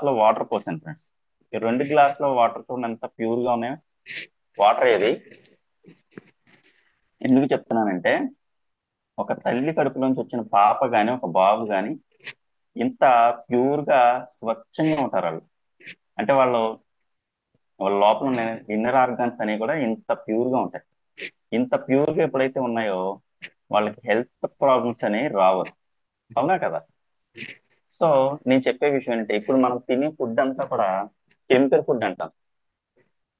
Glass లో water పోసాను friends. ఈ 2 గ్లాసుల వాటర్ తో ఎంత ప్యూర్ గా ఉన్నాయో. వాటర్ ఏది ఎందుకు చెప్తున్నానంటే, ఒక తల్లి కడుపులోంచి వచ్చిన పాప గాని ఒక బాబు గాని ఇంత ప్యూర్ గా స్వచ్ఛంగా ఉంటారు వాళ్ళు. అంటే వాళ్ళ లోపల ఉన్న ఇన్నర్ ఆర్గాన్స్ అనేవి కూడా ఇంత ప్యూర్ గా ఉంటాయి. ఇంత ప్యూర్ గా ఎప్పుడైతే ఉన్నాయో వాళ్ళకి హెల్త్ ప్రాబ్లమ్స్ అనేవి రావు. అవునా కదా? సో నేను చెప్పే విషయం ఏంటంటే, ఇప్పుడు మనం తినే ఫుడ్ అంతా కూడా కెమికల్ ఫుడ్ అంటాం.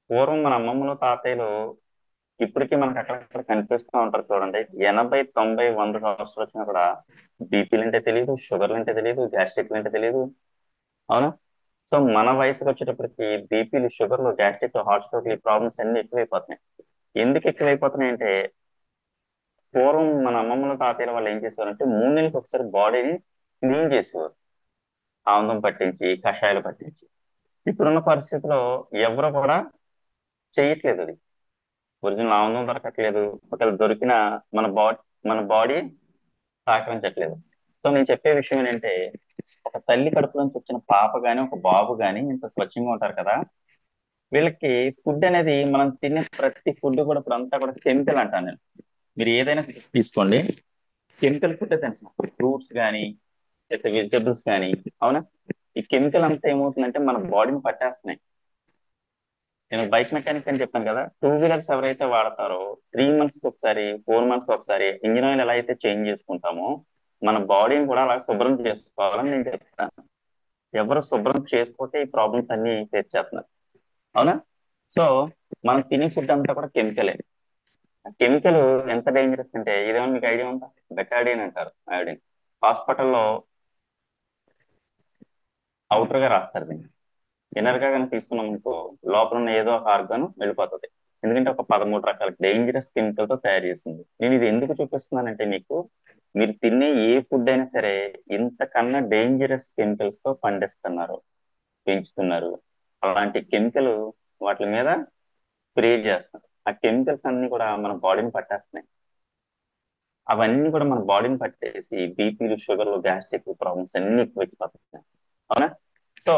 పూర్వం మన అమ్మమ్మలు తాతయ్యలు ఇప్పటికీ మనకు అక్కడక్కడ కనిపిస్తూ ఉంటారు చూడండి. 80, 90, 100 సంవత్సరాలు వచ్చినా కూడా బీపీలు అంటే తెలియదు, షుగర్లు అంటే తెలియదు, గ్యాస్ట్రిక్లు అంటే తెలియదు. అవునా? సో మన వయసుకు వచ్చేటప్పటికి బీపీలు, షుగర్లు, గ్యాస్ట్రిక్, హార్ట్ స్ట్రోక్ ఈ ప్రాబ్లమ్స్ అన్ని ఎక్కువైపోతున్నాయి. ఎందుకు ఎక్కువైపోతున్నాయి అంటే, పూర్వం మన అమ్మమ్మల తాతయ్యల వాళ్ళు ఏం చేసేవారంటే 3 నెలలకు ఒకసారి బాడీని క్లీన్ చేసేవారు. ఆముదం పట్టించి, కషాయాలు పట్టించి. ఇప్పుడున్న పరిస్థితిలో ఎవరు కూడా చేయట్లేదు అది. ఒరిజినల్ ఆముదం దొరకట్లేదు. ఒకవేళ దొరికిన మన బాడీ మన బాడీ సహకరించట్లేదు. సో నేను చెప్పే విషయం ఏంటంటే, ఒక తల్లి కడుపు నుంచి వచ్చిన పాప గాని ఒక బాబు గాని ఇంత స్వచ్ఛంగా ఉంటారు కదా. వీళ్ళకి ఫుడ్ అనేది, మనం తినే ప్రతి ఫుడ్ కూడా ఇప్పుడు అంతా కూడా కెమికల్ అంటాను నేను. మీరు ఏదైనా తీసుకోండి, కెమికల్ ఫుడ్ తింటున్నాం. ఫ్రూట్స్ కానీ లేకపోతే వెజిటబుల్స్ కానీ. అవునా? ఈ కెమికల్ అంతా ఏమవుతుందంటే మన బాడీని పట్టేస్తున్నాయి. నేను బైక్ మెకానిక్ అని చెప్పాను కదా. 2 వీలర్స్ ఎవరైతే వాడతారో 3 మంత్స్కి ఒకసారి, 4 మంత్స్కి ఒకసారి ఇంజిన్ ఆయిల్ ఎలా అయితే చేంజ్ చేసుకుంటామో, మన బాడీని కూడా అలా శుభ్రం చేసుకోవాలని నేను చెప్తాను. ఎవరు శుభ్రం చేసుకోతే ఈ ప్రాబ్లమ్స్ అన్ని ఫేస్ చేస్తున్నారు. అవునా? సో మనం తినే ఫుడ్ అంతా కూడా కెమికలే. కెమికల్ ఎంత డేంజరస్ అంటే, ఇదేమో మీకు ఐడియా ఉందా? బెటాడిన్ అంటారు, అయోడిన్. హాస్పిటల్లో అవుటర్ గా రాస్తారు దీన్ని. ఇన్నర్ గా కనుక తీసుకున్నాం అనుకో, లోపల ఉన్న ఏదో ఒక ఆర్గాన్ వెళ్ళిపోతుంది. ఎందుకంటే ఒక 13 రకాల డేంజరస్ కెమికల్ తో తయారు చేసింది. నేను ఇది ఎందుకు చూపిస్తున్నానంటే మీకు, మీరు తినే ఏ ఫుడ్ అయినా సరే ఇంతకన్నా డేంజరస్ కెమికల్స్ తో పండిస్తున్నారు, పెంచుతున్నారు. అలాంటి కెమికల్ వాటి మీద స్ప్రే చేస్తున్నారు. ఆ కెమికల్స్ అన్ని కూడా మన బాడీని పట్టేస్తున్నాయి. అవన్నీ కూడా మన బాడీని పట్టేసి బీపీలు, షుగర్లు, గ్యాస్ట్రిక్ ప్రాబ్లమ్స్ అన్ని ఎక్కువ వచ్చిపోతున్నాయి. అవునా? సో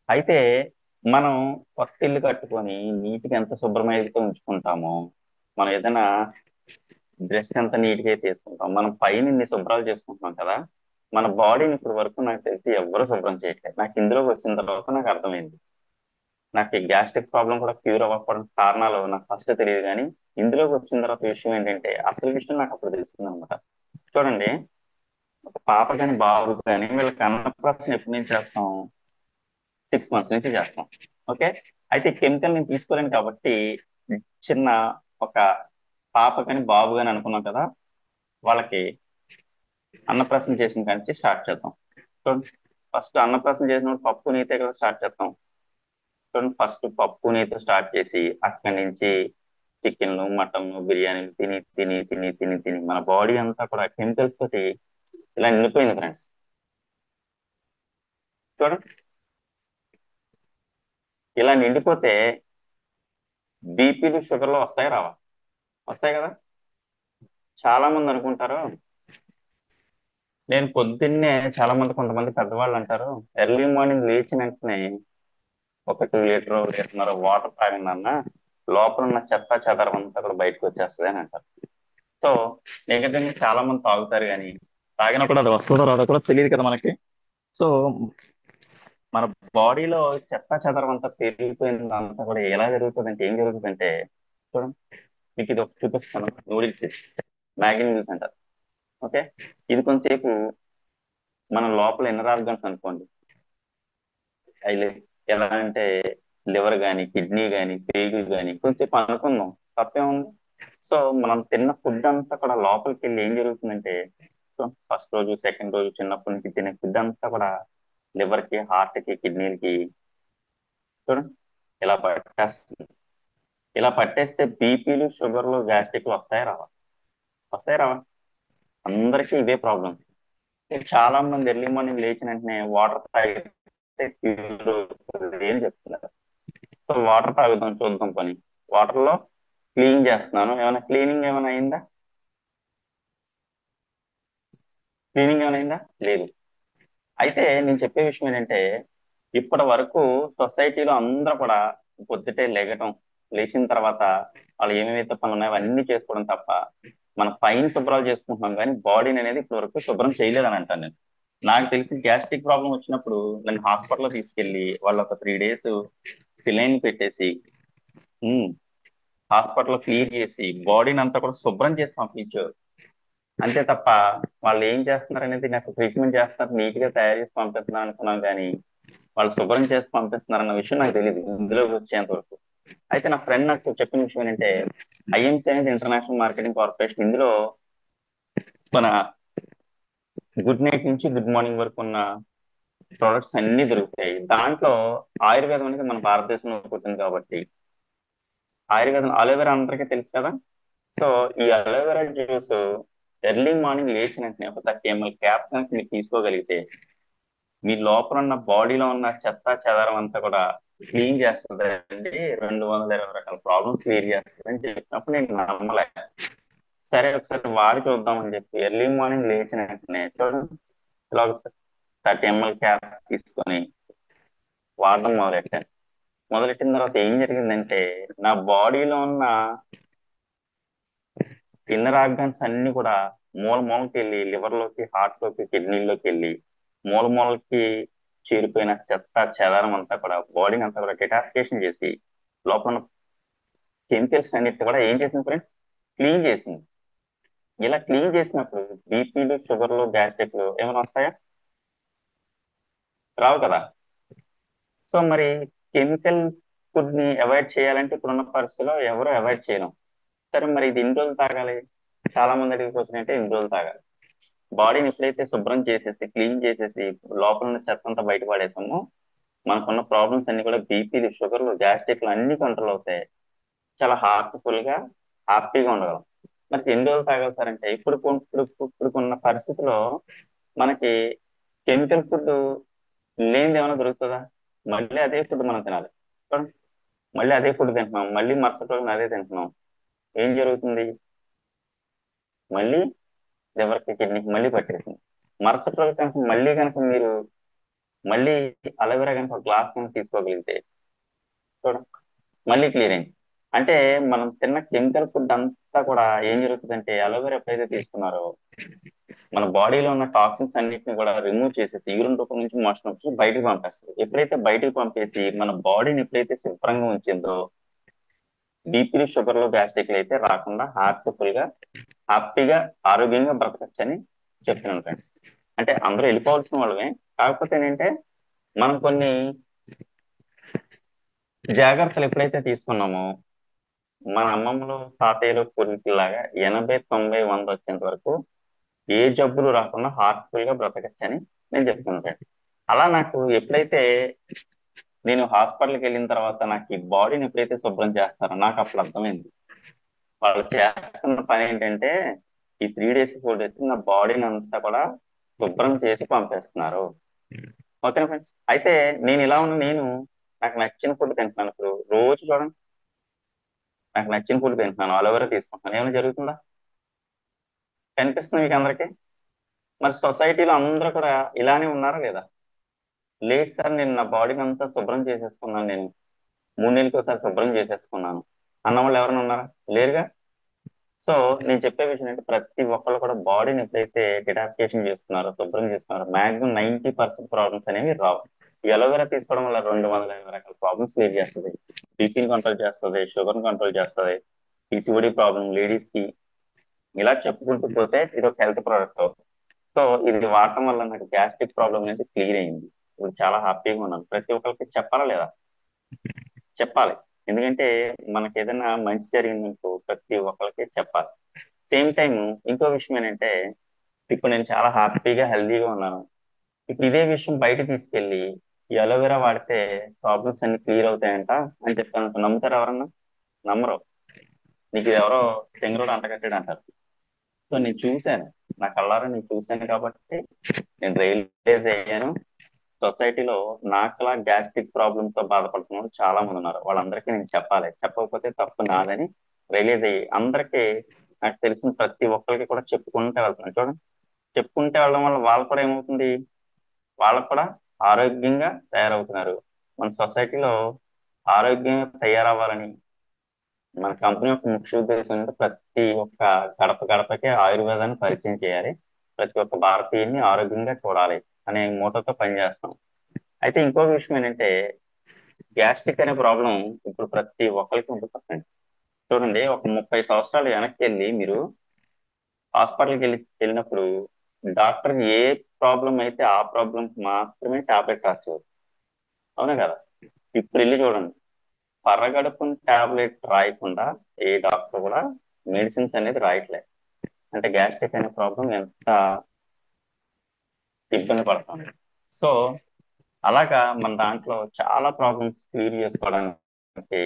అయితే మనం కొత్త ఇల్లు కట్టుకొని నీట్గా ఎంత శుభ్రమైతే ఉంచుకుంటామో, మనం ఏదైనా డ్రెస్ ఎంత నీట్గా అయితే వేసుకుంటాం, మనం పైన ఇన్ని శుభ్రాలు చేసుకుంటున్నాం కదా. మన బాడీని ఇప్పుడు వరకు నాకు తెలిసి ఎవ్వరూ శుభ్రం చేయట్లేదు. నాకు ఇందులోకి వచ్చిన తర్వాత నాకు అర్థమైంది. నాకు ఈ గ్యాస్ట్రిక్ ప్రాబ్లం కూడా క్యూర్ అవ్వకపోవడం కారణాలు నాకు ఫస్ట్ తెలియదు, కానీ ఇందులోకి వచ్చిన తర్వాత విషయం ఏంటంటే, అసలు విషయం నాకు అప్పుడు తెలిసింది అనమాట. చూడండి, ఒక పాప కానీ బాబు కానీ వీళ్ళకి అన్నప్రాసన ఎప్పటి నుంచి చేస్తాం? 6 మంత్స్ నుంచి చేస్తాం. ఓకే. అయితే కెమికల్ నేను తీసుకోలేను కాబట్టి, చిన్న ఒక పాప కానీ బాబు కానీ అనుకున్నాం కదా, వాళ్ళకి అన్నప్రాసన చేసిన కాడి నుంచి స్టార్ట్ చేద్దాం. చూడండి, ఫస్ట్ అన్నప్రాసన చేసినప్పుడు పప్పు నీతే కదా స్టార్ట్ చేస్తాం. చూడండి, ఫస్ట్ పప్పు నీతో స్టార్ట్ చేసి అక్కడి నుంచి చికెన్లు, మటన్లు, బిర్యానీలు తిని తిని తిని తిని తిని మన బాడీ అంతా కూడా కెమికల్స్ తోటి ఇలా నిండిపోయింది ఫ్రెండ్స్. చూడండి, ఇలా నిండిపోతే బీపీలు, షుగర్లు వస్తాయి రావా? వస్తాయి కదా. చాలా మంది అనుకుంటారు, నేను పొద్దున్నే, చాలా మంది కొంతమంది పెద్దవాళ్ళు అంటారు, ఎర్లీ మార్నింగ్ లేచిన వెంటనే ఒక 2 లీటర్ వాటర్ తాగిందన్న లోపల ఉన్న చెత్త చెదరం అంతా కూడా బయటకు వచ్చేస్తుంది అని అంటారు. సో నిజంగా చాలా మంది తాగుతారు, కానీ తాగినప్పుడు అది వస్తుందో రాదో కూడా తెలియదు కదా మనకి. సో మన బాడీలో చెత్త చెదరం అంతా పెరిగిపోయింది అంతా కూడా ఎలా జరుగుతుంది అంటే, ఏం జరుగుతుందంటే, చూడండి మీకు ఇది ఒకటి చూపిస్తాను. నూడిల్స్, మ్యాగీ నూడిల్స్ అంటారు. ఓకే. ఇది కొంతసేపు మన లోపల ఇన్నర్ ఆర్గన్స్ అనుకోండి, అవి ఎలా అంటే లివర్ కానీ, కిడ్నీ కానీ, పేగు కానీ కొంచెంసేపు అనుకుందాం, తప్పేముంది. సో మనం తిన్న ఫుడ్ అంతా కూడా లోపలికి వెళ్ళి ఏం జరుగుతుందంటే, ఫస్ట్ రోజు, సెకండ్ రోజు చిన్నప్పటి నుంచి తినే ఫుడ్ అంతా కూడా లివర్ కి, హార్ట్ కి, కిడ్నీలకి చూడండి ఇలా పట్టేస్తుంది. ఇలా పట్టేస్తే బీపీలు, షుగర్లు, గ్యాస్ట్రిక్లు వస్తాయి రావా? వస్తాయి రావా? అందరికీ ఇదే ప్రాబ్లం. చాలా మంది ఎర్లీ మార్నింగ్ లేచిన వెంటనే వాటర్ తాగితే cure అవుతుంది అని చెప్తున్నారు. సో వాటర్ తాగుదాం, చూద్దాం పని. వాటర్ లో క్లీన్ చేస్తున్నాను, ఏమైనా క్లీనింగ్ ఏమైనా అయిందా? క్లీనింగ్ ఏమైనా అయిందా? లేదు. అయితే నేను చెప్పే విషయం ఏంటంటే ఇప్పటి వరకు సొసైటీలో అందరూ కూడా పొద్దుటే లేగటం, లేచిన తర్వాత వాళ్ళు ఏమేమైతే పనులు ఉన్నాయో అవన్నీ చేసుకోవడం తప్ప మన పైన శుభ్రాలు చేసుకుంటున్నాం కానీ బాడీని అనేది ఇప్పటి వరకు శుభ్రం చేయలేదని అంటాను నేను. నాకు తెలిసి గ్యాస్ట్రిక్ ప్రాబ్లం వచ్చినప్పుడు నన్ను హాస్పిటల్లో తీసుకెళ్లి వాళ్ళు ఒక 3 days సిలైన్ పెట్టేసి హాస్పిటల్లో క్లియర్ చేసి బాడీని అంతా కూడా శుభ్రం చేసి పంపించారు. అంతే తప్ప వాళ్ళు ఏం చేస్తున్నారు అనేది నాకు ట్రీట్మెంట్ చేస్తున్నారు, నీట్ గా తయారు చేసి పంపిస్తున్నారు అనుకున్నాం కానీ వాళ్ళు శుభ్రం చేసి పంపిస్తున్నారు అన్న విషయం నాకు తెలియదు ఇందులోకి వచ్చేంత వరకు. అయితే నా ఫ్రెండ్ నాకు చెప్పిన విషయం ఏంటంటే ఐఎంసీ అనేది ఇంటర్నేషనల్ మార్కెటింగ్ కార్పొరేషన్, ఇందులో మన గుడ్ నైట్ నుంచి గుడ్ మార్నింగ్ వరకు ఉన్న ప్రొడక్ట్స్ అన్ని దొరుకుతాయి. దాంట్లో ఆయుర్వేదం అనేది మన భారతదేశంలో పుట్టింది కాబట్టి ఆయుర్వేదం అలోవెరా అందరికీ తెలుసు కదా. సో ఈ అలోవెరా జ్యూస్ ఎర్లీ మార్నింగ్ లేచిన వెంటనే ఒక 30 ml క్యాప్ కనుక మీరు తీసుకోగలిగితే మీ లోపల ఉన్న బాడీలో ఉన్న చెత్త చెదారం అంతా కూడా క్లీన్ చేస్తుంది అండి. 220 రకాల ప్రాబ్లమ్స్ క్లియర్ చేస్తుంది అని చెప్పినప్పుడు నేను నమ్మలే. సరే ఒకసారి వాడి చూద్దామని చెప్పి ఎర్లీ మార్నింగ్ లేచిన వెంటనే చూడండి ఇలా 30 ml క్యాప్ తీసుకొని వాడడం మొదలెట్టాను. మొదలెట్టిన తర్వాత ఏం జరిగిందంటే నా బాడీలో ఉన్న ఇన్నర్ ఆర్గన్స్ అన్ని కూడా మూల మూలకి వెళ్ళి లివర్ లోకి, హార్ట్ లోకి, కిడ్నీలోకి వెళ్ళి మూల మూలకి చేరిపోయిన చెత్త చెదారం అంతా కూడా బాడీని అంతా కూడా డిటాక్సిఫికేషన్ చేసి లోపల ఉన్న కెమికల్స్ అన్నిటి కూడా ఏం చేసింది ఫ్రెండ్స్, క్లీన్ చేసింది. ఇలా క్లీన్ చేసినప్పుడు బీపీలు, షుగర్లు, గ్యాస్ట్రిక్లు ఏమైనా వస్తాయా? రావు కదా. సో మరి కెమికల్ ఫుడ్ ని అవాయిడ్ చేయాలంటే ఇప్పుడున్న పరిస్థితిలో ఎవరు అవాయిడ్ చేయలేం. సరే మరి ఇది ఎన్ని రోజులు తాగాలి? చాలా మంది అడిగి క్వశ్చన్ అంటే ఎన్ని రోజులు తాగాలి. బాడీని ఎప్పుడైతే శుభ్రం చేసేసి క్లీన్ చేసేసి లోపల ఉన్న చెత్త అంతా బయట పడేసామో మనకున్న ప్రాబ్లమ్స్ అన్ని కూడా బీపీలు, షుగర్లు, గ్యాస్ట్రిక్లు అన్ని కంట్రోల్ అవుతాయి. చాలా హార్ట్ఫుల్ గా హ్యాపీగా ఉండగలం. మరి ఎన్ని రోజులు తాగాలి సార్ అంటే ఇప్పుడున్న పరిస్థితిలో మనకి కెమికల్ ఫుడ్ లేనిది ఏమైనా దొరుకుతుందా? మళ్ళీ అదే ఫుడ్ మనం తినాలి. చూడండి, మళ్ళీ అదే ఫుడ్ తింటున్నాం, మళ్ళీ మరుసటి రోజున అదే తింటున్నాం. ఏం జరుగుతుంది? మళ్ళీ లివర్కి, కిడ్నీకి మళ్ళీ పట్టేసింది. మరుసటి రోజు కనుక మళ్ళీ కనుక మీరు మళ్ళీ అలోవెరా కనుక ఒక గ్లాస్ కనుక తీసుకోగలిగితే చూడండి మళ్ళీ క్లియర్ అయింది. అంటే మనం తిన్న కెమికల్ ఫుడ్ అంతా కూడా ఏం జరుగుతుందంటే అలోవెరా ఎప్పుడైతే తీసుకున్నారో మన బాడీలో ఉన్న టాక్సిన్స్ అన్నిటిని కూడా రిమూవ్ చేసేసి యూరిన్ రూపం నుంచి మోషన్ వచ్చి బయటకు పంపేస్తుంది. ఎప్పుడైతే బయటకు పంపేసి మన బాడీని ఎప్పుడైతే శుభ్రంగా ఉంచిందో బీపీలు, షుగర్లు, గ్యాస్ట్రిక్లు అయితే రాకుండా హార్ట్ఫుల్ గా హ్యాపీగా ఆరోగ్యంగా బ్రతకచ్చని చెప్తున్నాను ఫ్రెండ్స్. అంటే అందరూ వెళ్ళిపోవాల్సిన వాళ్ళమే, కాకపోతే ఏంటంటే మనం కొన్ని జాగ్రత్తలు ఎప్పుడైతే తీసుకున్నామో మన అమ్మమ్మలు, తాతయ్యలు, పూర్వీకులాగా 80, 90, 100 వచ్చేంత వరకు ఏ జబ్బులు రాకుండా హార్ట్ఫుల్ గా బ్రతకచ్చని నేను చెప్తున్నాను ఫ్రెండ్స్. అలా నాకు ఎప్పుడైతే నేను హాస్పిటల్కి వెళ్ళిన తర్వాత నాకు ఈ బాడీని ఎప్పుడైతే శుభ్రం చేస్తారో నాకు అప్పుడు అర్థమైంది వాళ్ళు చేస్తున్న పని ఏంటంటే ఈ 3 days, 4 days నా బాడీని అంతా కూడా శుభ్రం చేసి పంపేస్తున్నారు. ఓకేనా ఫ్రెండ్స్? అయితే నేను ఇలా ఉన్న నేను నాకు నచ్చిన ఫుడ్ తింటున్నాను. ఇప్పుడు రోజు చూడండి నాకు నచ్చిన ఫుడ్ తింటున్నాను, అలోవెరా తీసుకుంటున్నాను, ఏమైనా జరుగుతుందా? కనిపిస్తుంది మీకు అందరికీ. మరి సొసైటీలో అందరూ కూడా ఇలానే ఉన్నారా లేదా? లేదు సార్ నేను నా బాడీని అంతా శుభ్రం చేసేసుకున్నాను, నేను 3 నెలలకి ఒకసారి శుభ్రం చేసేసుకున్నాను అన్న వాళ్ళు ఎవరైనా ఉన్నారా? లేరుగా. సో నేను చెప్పే విషయం ఏంటి, ప్రతి ఒక్కళ్ళు కూడా బాడీని ఎప్పుడైతే డిటాక్సిఫికేషన్ చేస్తున్నారో, శుభ్రం చేస్తున్నారో మాక్సిమం 90% ప్రాబ్లమ్స్ అనేవి రావు. ఈ అలోవెరా తీసుకోవడం వల్ల 220 రకాల ప్రాబ్లమ్స్ క్లియర్ చేస్తుంది. బీపీని కంట్రోల్ చేస్తుంది, షుగర్ కంట్రోల్ చేస్తుంది, పీసీఓడి ప్రాబ్లం లేడీస్ కి, ఇలా చెప్పుకుంటూ పోతే ఇది ఒక హెల్త్ ప్రోడక్ట్. సో ఇది వాడటం వల్ల నాకు గ్యాస్ట్రిక్ ప్రాబ్లం అనేది క్లియర్ అయింది. ఇప్పుడు చాలా హ్యాపీగా ఉన్నాను. ప్రతి ఒక్కరికి చెప్పాలా లేదా? చెప్పాలి. ఎందుకంటే మనకి ఏదైనా మంచి జరిగిందనుకో ప్రతి ఒక్కరికి చెప్పాలి. సేమ్ టైం ఇంకో విషయం ఏంటంటే ఇప్పుడు నేను చాలా హ్యాపీగా హెల్దీగా ఉన్నాను. ఇప్పుడు ఇదే విషయం బయట తీసుకెళ్ళి ఈ అలోవెరా వాడితే ప్రాబ్లమ్స్ అన్ని క్లియర్ అవుతాయంట అని చెప్తాను. నమ్ముతారు ఎవరన్నా? నమ్మరు. నీకు ఇది ఎవరో తెంగరోడు అంటగట్టాడు అంటారు. సో నేను చూశాను, నా కళ్ళారా నేను చూశాను కాబట్టి నేను రియలైజ్ అయ్యాను. సొసైటీలో నాకులా గ్యాస్ట్రిక్ ప్రాబ్లమ్ తో బాధపడుతున్న వాళ్ళు చాలా మంది ఉన్నారు. వాళ్ళందరికీ నేను చెప్పాలి, చెప్పకపోతే తప్పు నాదని రియలైజ్ అయ్యి అందరికీ నాకు తెలిసిన ప్రతి ఒక్కరికి కూడా చెప్పుకుంటే వెళ్తున్నాను. చూడండి, చెప్పుకుంటే వెళ్ళడం వల్ల వాళ్ళు కూడా ఏమవుతుంది, వాళ్ళకు కూడా ఆరోగ్యంగా తయారవుతున్నారు. మన సొసైటీలో ఆరోగ్యంగా తయారవ్వాలని మన కంపెనీ యొక్క ముఖ్య ఉద్దేశం అంటే ప్రతి ఒక్క గడప గడపకి ఆయుర్వేదాన్ని పరిచయం చేయాలి, ప్రతి ఒక్క భారతీయుని ఆరోగ్యంగా చూడాలి అనే మోటోతో పనిచేస్తాం. అయితే ఇంకో విషయం ఏంటంటే గ్యాస్ట్రిక్ అనే ప్రాబ్లం ఇప్పుడు ప్రతి ఒక్కరికి ఉంటుంది. చూడండి, ఒక 30 సంవత్సరాలు వెనక్కి వెళ్ళి మీరు హాస్పిటల్కి వెళ్ళినప్పుడు డాక్టర్ ఏ ప్రాబ్లం అయితే ఆ ప్రాబ్లంకి మాత్రమే టాబ్లెట్ రాసేవారు. అవునా కదా? ఇప్పుడు వెళ్ళి చూడండి, పరగడుపున టాబ్లెట్ రాయకుండా ఏ డాక్టర్ కూడా మెడిసిన్స్ అనేది రాయట్లేదు. అంటే గ్యాస్ట్రిక్ అనే ప్రాబ్లం ఎంత ఇబ్బంది పడతాం. సో అలాగా మన దాంట్లో చాలా ప్రాబ్లమ్స్ క్లియర్ చేసుకోవడానికి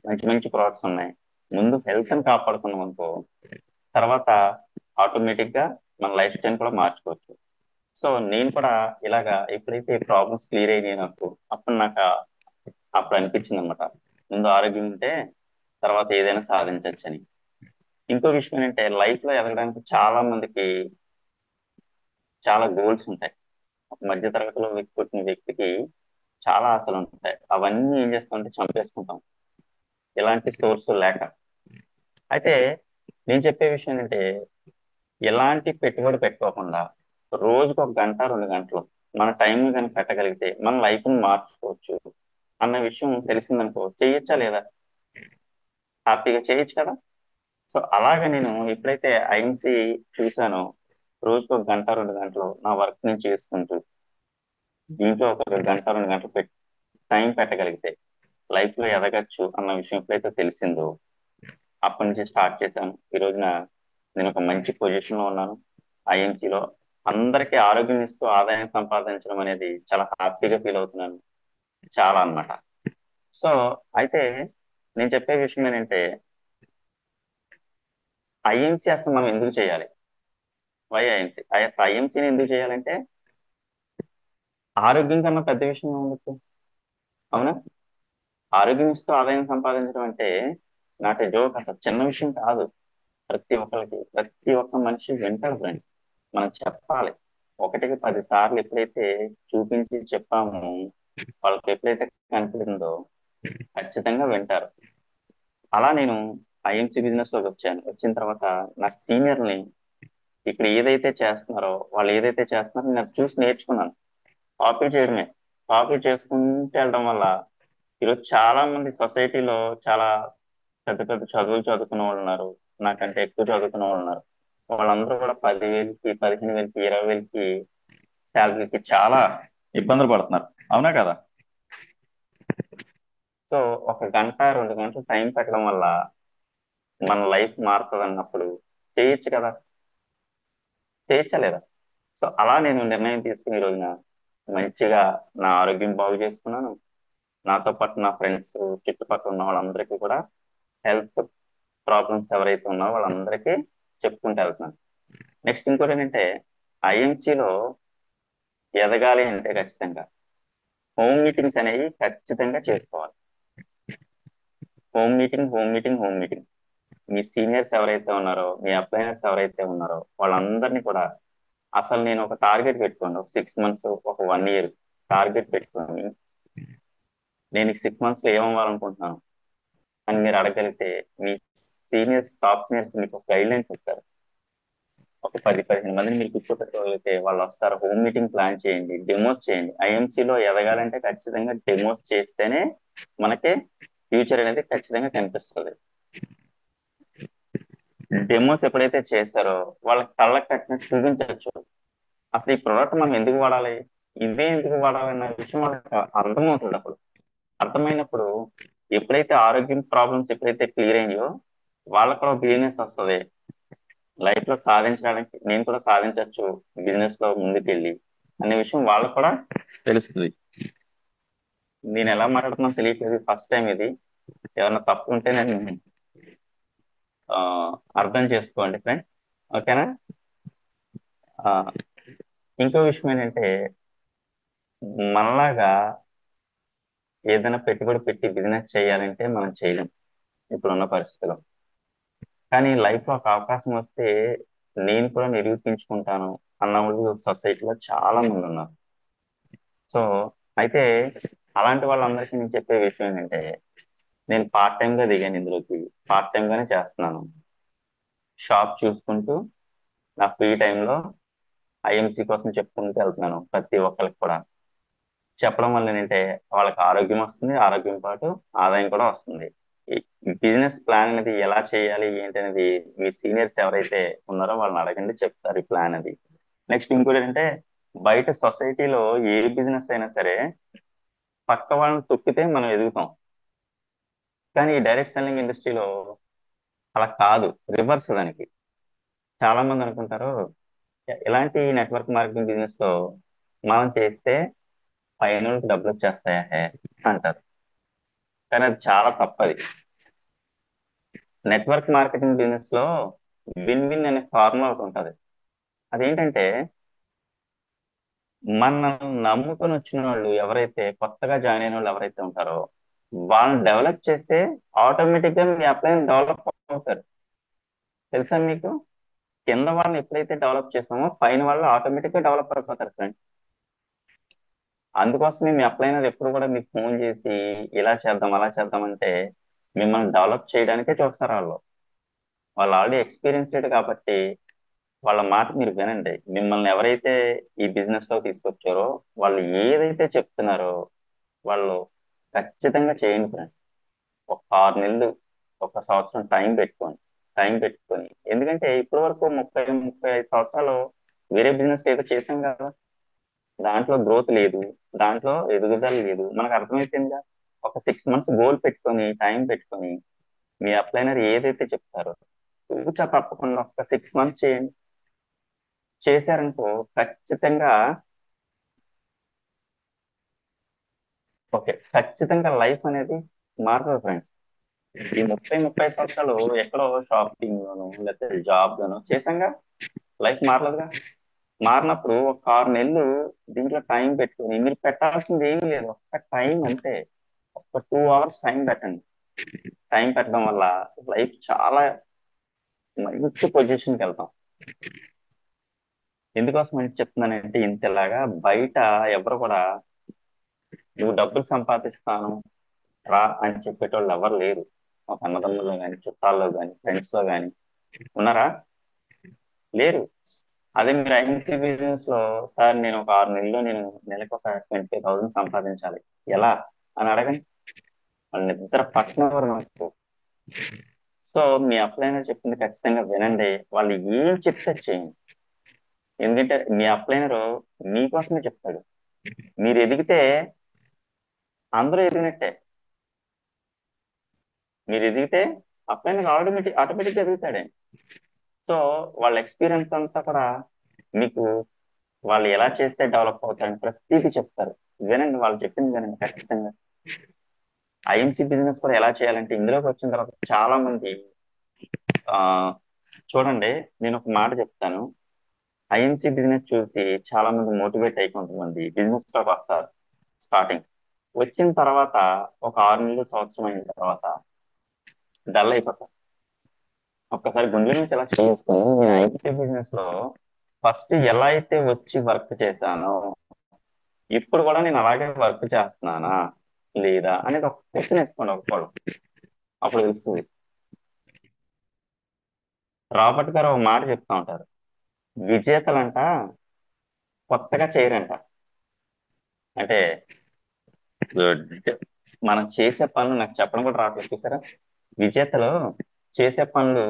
మంచి మంచి ప్రోడక్ట్స్ ఉన్నాయి. ముందు హెల్త్ ని కాపాడుకున్నాం అనుకో, తర్వాత ఆటోమేటిక్ గా మన లైఫ్ స్టైల్ కూడా మార్చుకోవచ్చు. సో నేను కూడా ఇలాగా ఎప్పుడైతే ప్రాబ్లమ్స్ క్లియర్ అయినాయి నాకు, అప్పుడు అనిపించింది అనమాట, ముందు ఆరోగ్యం ఉంటే తర్వాత ఏదైనా సాధించవచ్చు అని. ఇంకో విషయం ఏంటంటే లైఫ్ లో ఎదగడానికి చాలా మందికి చాలా గోల్స్ ఉంటాయి. ఒక మధ్య తరగతిలో పుట్టిన వ్యక్తికి చాలా ఆశలు ఉంటాయి. అవన్నీ ఏం చేస్తామంటే చంపేసుకుంటాం, ఎలాంటి సోర్స్ లేక. అయితే నేను చెప్పే విషయం ఏంటంటే ఎలాంటి పెట్టుబడి పెట్టుకోకుండా రోజుకు 1 గంట 2 గంటలు మన టైం కనుక పెట్టగలిగితే మన లైఫ్ ని మార్చుకోవచ్చు అన్న విషయం తెలిసిందనుకో, చేయొచ్చా లేదా? హ్యాపీగా చేయొచ్చు కదా. సో అలాగే నేను ఎప్పుడైతే ఐఎన్సి చూసానో, రోజుకు 1 గంట 2 గంటలు నా వర్క్ నేను చేసుకుంటూ దీంట్లో ఒక 1 గంట 2 గంటలు టైం పెట్టగలిగితే లైఫ్ లో ఎదగచ్చు అన్న విషయం ఎప్పుడైతే తెలిసిందో అప్పటి నుంచి స్టార్ట్ చేశాను. ఈ రోజున నేను ఒక మంచి పొజిషన్ లో ఉన్నాను. ఐఎన్సీలో అందరికీ ఆరోగ్యం ఇస్తూ ఆదాయం సంపాదించడం అనేది చాలా హ్యాపీగా ఫీల్ అవుతున్నాను, చాలా అన్నమాట. సో అయితే నేను చెప్పే విషయం ఏంటంటే ఐఎన్సీ అసలు మనం ఎందుకు చేయాలి? Why INC? అసలు ఐఎన్సీని ఎందుకు చేయాలంటే ఆరోగ్యం కన్నా పెద్ద విషయం ఉండొచ్చు. అవునా? ఆరోగ్యం ఇస్తూ ఆదాయం సంపాదించడం అంటే నాటి జోక్, అసలు చిన్న విషయం కాదు. ప్రతి ఒక్క మనిషి వింటాడు ఫ్రెండ్స్. మనం చెప్పాలి, 1కి 10 సార్లు ఎప్పుడైతే చూపించి చెప్పామో వాళ్ళకి ఎప్పుడైతే కనిపించిందో ఖచ్చితంగా వింటారు. అలా నేను ఐఎంసీ బిజినెస్ లోకి వచ్చాను. వచ్చిన తర్వాత నా సీనియర్ని ఇక్కడ ఏదైతే చేస్తున్నారో వాళ్ళు ఏదైతే చేస్తున్నారో నేను అది చూసి నేర్చుకున్నాను. కాపీ చేయడమే, కాపీ చేసుకుంటూ వెళ్ళడం వల్ల ఈరోజు చాలా మంది సొసైటీలో చాలా పెద్ద పెద్ద చదువులు చదువుకున్న వాళ్ళు ఉన్నారు, నాకంటే ఎక్కువ చదువుకున్న వాళ్ళు ఉన్నారు. వాళ్ళందరూ కూడా 10,000కి 15,000కి 20,000కి శాలరీకి చాలా ఇబ్బందులు పడుతున్నారు. అవునా కదా? సో 1 గంట 2 గంటలు టైం పెట్టడం వల్ల మన లైఫ్ మారుతుంది అన్నప్పుడు చేయొచ్చు కదా, చేయొచ్చా లేదా? సో అలా నేను నిర్ణయం తీసుకుని ఈ రోజున మంచిగా నా ఆరోగ్యం బాగు చేసుకున్నాను. నాతో పాటు నా ఫ్రెండ్స్, చుట్టుపక్కల ఉన్న వాళ్ళందరికీ కూడా హెల్త్ ప్రాబ్లమ్స్ ఎవరైతే ఉన్నారో వాళ్ళందరికీ చెప్పుకుంటూ వెళ్తున్నాను. నెక్స్ట్ ఇంకోటి ఏంటంటే ఐఎంసీలో ఎదగాలి అంటే ఖచ్చితంగా హోమ్ మీటింగ్స్ అనేవి ఖచ్చితంగా చేసుకోవాలి. Home meeting. మీ సీనియర్స్ ఎవరైతే ఉన్నారో, మీ అప్లైనర్స్ ఎవరైతే ఉన్నారో వాళ్ళందరినీ కూడా అసలు నేను ఒక టార్గెట్ పెట్టుకోండి, ఒక 6 మంత్స్, ఒక 1 ఇయర్ టార్గెట్ పెట్టుకొని నేను ఈ 6 మంత్స్ లో ఏమవ్వాలనుకుంటున్నాను అని మీరు అడగలిగితే మీ టాప్ సీనియర్స్ మీకు గైడ్ లైన్స్ ఇస్తారు. ఒక 10-15 మందిని మీరు కూర్చోపెట్టగలిగితే వాళ్ళు వస్తారు. హోమ్ మీటింగ్ ప్లాన్ చేయండి, డెమోస్ చేయండి. ఐఎంసీలో ఎదగాలంటే ఖచ్చితంగా డెమోస్ చేస్తేనే మనకి ఫ్యూచర్ అనేది ఖచ్చితంగా కనిపిస్తుంది. డెమోస్ ఎప్పుడైతే చేశారో వాళ్ళకి కళ్ళకి కట్టినట్టు చూపించవచ్చు. అసలు ఈ ప్రోడక్ట్ మనం ఎందుకు వాడాలి, ఇవే ఎందుకు వాడాలి అన్న విషయం వాళ్ళకి అర్థమవుతుంది. అప్పుడు అర్థమైనప్పుడు ఎప్పుడైతే ఆరోగ్యం ప్రాబ్లమ్స్ ఎప్పుడైతే క్లియర్ అయ్యో వాళ్ళకు కూడా బిజినెస్ వస్తుంది. లైఫ్ లో సాధించడానికి నేను కూడా సాధించవచ్చు బిజినెస్ లో ముందుకెళ్ళి అనే విషయం వాళ్ళకు కూడా తెలుస్తుంది. నేను ఎలా మాట్లాడుతున్నాను తెలియట్లేదు, ఫస్ట్ టైం ఇది. ఏమైనా తప్పు ఉంటే నేను ఆ, అర్థం చేసుకోండి ఫ్రెండ్స్. ఓకేనా? ఆ, ఇంకో విషయం ఏంటంటే మనలాగా ఏదైనా పెట్టుబడి పెట్టి బిజినెస్ చేయాలంటే మనం చేయలేం ఇప్పుడున్న పరిస్థితిలో. కానీ లైఫ్ లో ఒక అవకాశం వస్తే నేను కూడా నిరూపించుకుంటాను అన్న వాళ్ళు సొసైటీలో చాలా మంది ఉన్నారు. సో అయితే అలాంటి వాళ్ళందరికీ నేను చెప్పే విషయం ఏంటంటే, నేను పార్ట్ టైం గా దిగాను ఇందులోకి. పార్ట్ టైం గానే చేస్తున్నాను. షాప్ చూసుకుంటూ నా ఫ్రీ టైంలో ఐఎంసీ కోసం చెప్పుకుంటూ వెళ్తున్నాను ప్రతి ఒక్కరికి కూడా. చెప్పడం వల్ల ఏంటంటే వాళ్ళకి ఆరోగ్యం వస్తుంది, ఆరోగ్యం పాటు ఆదాయం కూడా వస్తుంది. ఈ బిజినెస్ ప్లాన్ అనేది ఎలా చేయాలి ఏంటి అనేది మీ సీనియర్స్ ఎవరైతే ఉన్నారో వాళ్ళని అడగండి, చెప్తారు ఈ ప్లాన్ అది. నెక్స్ట్ ఇంకోటి ఏంటంటే, బయట సొసైటీలో ఏ బిజినెస్ అయినా సరే పక్క వాళ్ళని తొక్కితే మనం ఎదుగుతాం. కానీ ఈ డైరెక్ట్ సెల్లింగ్ ఇండస్ట్రీలో అలా కాదు, రివర్స్ దానికి. చాలా మంది అనుకుంటారు ఇలాంటి నెట్వర్క్ మార్కెటింగ్ బిజినెస్ లో మనం చేస్తే పైన వాళ్ళకి డబ్బులు వచ్చేస్తాయా అంటారు. కానీ అది చాలా తప్పది. నెట్వర్క్ మార్కెటింగ్ బిజినెస్ లో విన్ విన్ అనే ఫార్ములా ఒకటి ఉంటుంది. అదేంటంటే, మన నమ్ముకొని వచ్చిన వాళ్ళు ఎవరైతే కొత్తగా జాయిన్ అయిన వాళ్ళు ఎవరైతే ఉంటారో వాళ్ళని డెవలప్ చేస్తే ఆటోమేటిక్ గా మీ అప్లైన్ డెవలప్ అవుతారు. తెలుసా మీకు? కింద వాళ్ళని ఎప్పుడైతే డెవలప్ చేస్తామో పైన వాళ్ళు ఆటోమేటిక్ గా డెవలప్ అయిపోతారు ఫ్రెండ్స్. అందుకోసమే మీ అప్లైనర్ ఎప్పుడు కూడా మీకు ఫోన్ చేసి ఇలా చేద్దాం అలా చేద్దాం అంటే మిమ్మల్ని డెవలప్ చేయడానికే చూస్తారు వాళ్ళు. వాళ్ళు ఆల్రెడీ ఎక్స్పీరియన్స్డ్ కాబట్టి వాళ్ళ మాట మీరు వినండి. మిమ్మల్ని ఎవరైతే ఈ బిజినెస్ లో తీసుకొచ్చారో వాళ్ళు ఏదైతే చెప్తున్నారో వాళ్ళు ఖచ్చితంగా చేయండి ఫ్రెండ్స్. ఒక 6 నెలలు, ఒక సంవత్సరం టైం పెట్టుకొని ఎందుకంటే ఇప్పటి వరకు 30-35 సంవత్సరాలు వేరే బిజినెస్ ఏదో చేసాం కదా, దాంట్లో గ్రోత్ లేదు, దాంట్లో ఎదుగుదల లేదు, మనకు అర్థమైపోయిందిగా. ఒక 6 మంత్స్ గోల్ పెట్టుకొని టైం పెట్టుకొని మీ అప్లైనర్ ఏదైతే చెప్తారో తూచా తప్పకుండా ఒక 6 మంత్స్ చేయండి. చేశారనుకో ఖచ్చితంగా, ఓకే, ఖచ్చితంగా లైఫ్ అనేది మారుతుంది ఫ్రెండ్స్. ఈ 30-35 సంవత్సరాలు ఎక్కడో షాపింగ్ లోను లేకపోతే జాబ్ లోను చేసాంగా, లైఫ్ మారలేదుగా. మారినప్పుడు ఒక 6 నెలలు దీంట్లో టైం పెట్టుకుని మీరు పెట్టాల్సింది ఏమీ లేదు, ఒక్క టైం అంతే. ఒక 2 అవర్స్ టైం పెట్టండి. టైం పెట్టడం వల్ల లైఫ్ చాలా మంచి పొజిషన్కి వెళ్తాం. ఎందుకోసం అని చెప్తున్నానంటే, ఇంతలాగా బయట ఎవరు కూడా నువ్వు డబ్బులు సంపాదిస్తాను రా అని చెప్పేటోళ్ళు ఎవరు లేరు. ఒక అన్నదమ్ముల్లో కానీ, చుట్టాల్లో కానీ, ఫ్రెండ్స్ లో కానీ ఉన్నారా? లేరు. అదే మీరు ఐఎన్సీ బిజినెస్ లో, సార్ నేను ఒక 6 నెలల్లో నేను నెలకు ఒక 25,000 సంపాదించాలి, ఎలా అని అడగండి, వాళ్ళు నిద్ర పట్టనవారు నాకు. సో మీ అప్లైనర్ చెప్పింది ఖచ్చితంగా వినండి, వాళ్ళు ఏం చెప్తే చేయండి. ఎందుకంటే మీ అప్లైనర్ మీకోసమే చెప్తాడు. మీరు ఎదిగితే అందరూ ఎదిగినట్టే. మీరు ఎదిగితే అప్లైనర్ ఆటోమేటిక్ ఎదుగుతాడే. సో వాళ్ళ ఎక్స్పీరియన్స్ అంతా కూడా మీకు, వాళ్ళు ఎలా చేస్తే డెవలప్ అవుతారని ప్రతిదీ చెప్తారు. వినండి, వాళ్ళు చెప్పింది వినండి ఖచ్చితంగా. ఐఎంసీ బిజినెస్ కూడా ఎలా చేయాలంటే, ఇందులోకి వచ్చిన తర్వాత చాలా మంది ఆ చూడండి, నేను ఒక మాట చెప్తాను. ఐఎంసీ బిజినెస్ చూసి చాలా మంది మోటివేట్ అయి కొంతమంది బిజినెస్ లోకి వస్తారు. స్టార్టింగ్ వచ్చిన తర్వాత ఒక 6 నెలలు, సంవత్సరం అయిన తర్వాత డల్ అయిపోతారు. ఒక్కసారి గుండెల నుంచి ఎలా చేసుకుని, నేను ఐటీ బిజినెస్ లో ఫస్ట్ ఎలా అయితే వచ్చి వర్క్ చేశానో ఇప్పుడు కూడా నేను అలాగే వర్క్ చేస్తున్నానా లేదా అనేది ఒక క్వశ్చన్ వేసుకోండి ఒకళ్ళు. అప్పుడు తెలుస్తుంది. రాబర్ట్ గారు ఒక మాట చెప్తా ఉంటారు, విజేతలంట కొత్తగా చేయరంట. అంటే మనం చేసే పనులు, నాకు చెప్పడం కూడా రావట్లేదు చూసారా, విజేతలు చేసే పనులు,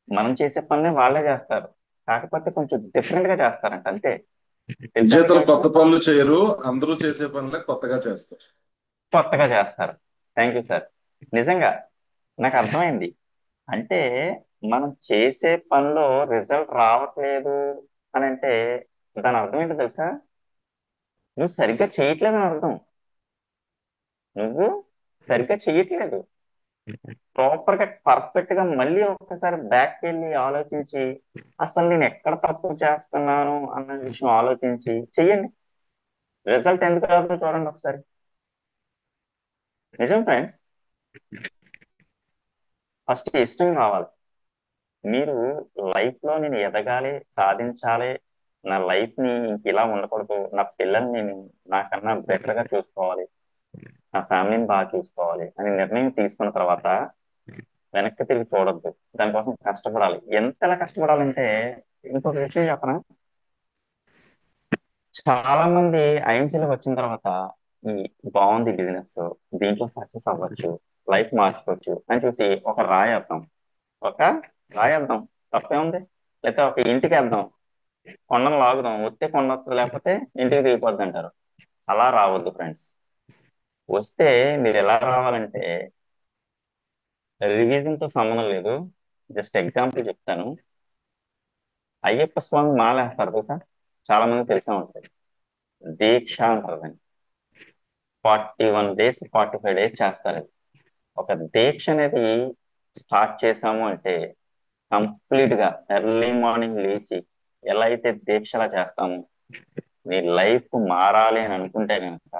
మనం చేసే పనులే వాళ్ళే చేస్తారు, కాకపోతే కొంచెం డిఫరెంట్ గా చేస్తారంట అంతే. తెలుసా మీకు విజేతలు ఆ కొత్త విషయం? పనులు చేయరు, అందరూ చేసే పనులే కొత్తగా చేస్తారు. కొత్తగా చేస్తారు. Thank you sir. నిజంగా నాకు అర్థమైంది. అంటే మనం చేసే పనిలో రిజల్ట్ రావట్లేదు అని అంటే దాని అర్థం ఏంటో తెలుసా? నువ్వు సరిగ్గా చేయట్లేదు అని అర్థం. నువ్వు సరిగ్గా చేయట్లేదు. ప్రాపర్ గా పర్ఫెక్ట్ గా మళ్ళీ ఒక్కసారి బ్యాక్ వెళ్ళి ఆలోచించి అసలు నేను ఎక్కడ తప్పు చేస్తున్నాను అన్న విషయం ఆలోచించి చెయ్యండి. రిజల్ట్ ఎందుకు రాదో చూడండి ఒకసారి. నిజం ఫ్రెండ్స్. ఫస్ట్ ఇష్టం కావాలి. మీరు లైఫ్ లో నేను ఎదగాలి, సాధించాలి, నా లైఫ్ ని ఇంక ఇలా ఉండకూడదు, నా పిల్లల్ని నేను నాకన్నా బెటర్ గా చూసుకోవాలి, నా ఫ్యామిలీని బాగా చూసుకోవాలి అని నిర్ణయం తీసుకున్న తర్వాత వెనక్కి తిరిగి చూడొద్దు. దానికోసం కష్టపడాలి. ఎంతలా కష్టపడాలంటే, ఇంకొక విషయం చెప్పనా, చాలా మంది ఐఎంసీలోకి వచ్చిన తర్వాత ఈ బాగుంది బిజినెస్, దీంట్లో సక్సెస్ అవ్వచ్చు, లైఫ్ మార్చుకోవచ్చు అని చూసి ఒక రాయేద్దాం, ఒక రాయేద్దాం, తప్పే ఉంది, లేకపోతే ఒక ఇంటికి వేద్దాం, కొండను లాగుదాం, వస్తే కొండ వస్తుంది, లేకపోతే ఇంటికి దిగిపోద్ది అంటారు. అలా రావద్దు ఫ్రెండ్స్. వస్తే మీరు ఎలా రావాలంటే, రివిజన్ తో సంబంధం లేదు. జస్ట్ ఎగ్జాంపుల్ చెప్తాను. అయ్యప్ప స్వామి మాలేస్తారు తెలుసా, చాలా మంది తెలిసే ఉంటుంది. దీక్ష అంటారు దాన్ని. 41 days 45 days చేస్తారు అది. ఒక దీక్ష అనేది స్టార్ట్ చేసాము అంటే కంప్లీట్ గా ఎర్లీ మార్నింగ్ లేచి ఎలా అయితే దీక్షలా చేస్తామో, నీ లైఫ్ మారాలి అని అనుకుంటే కనుక,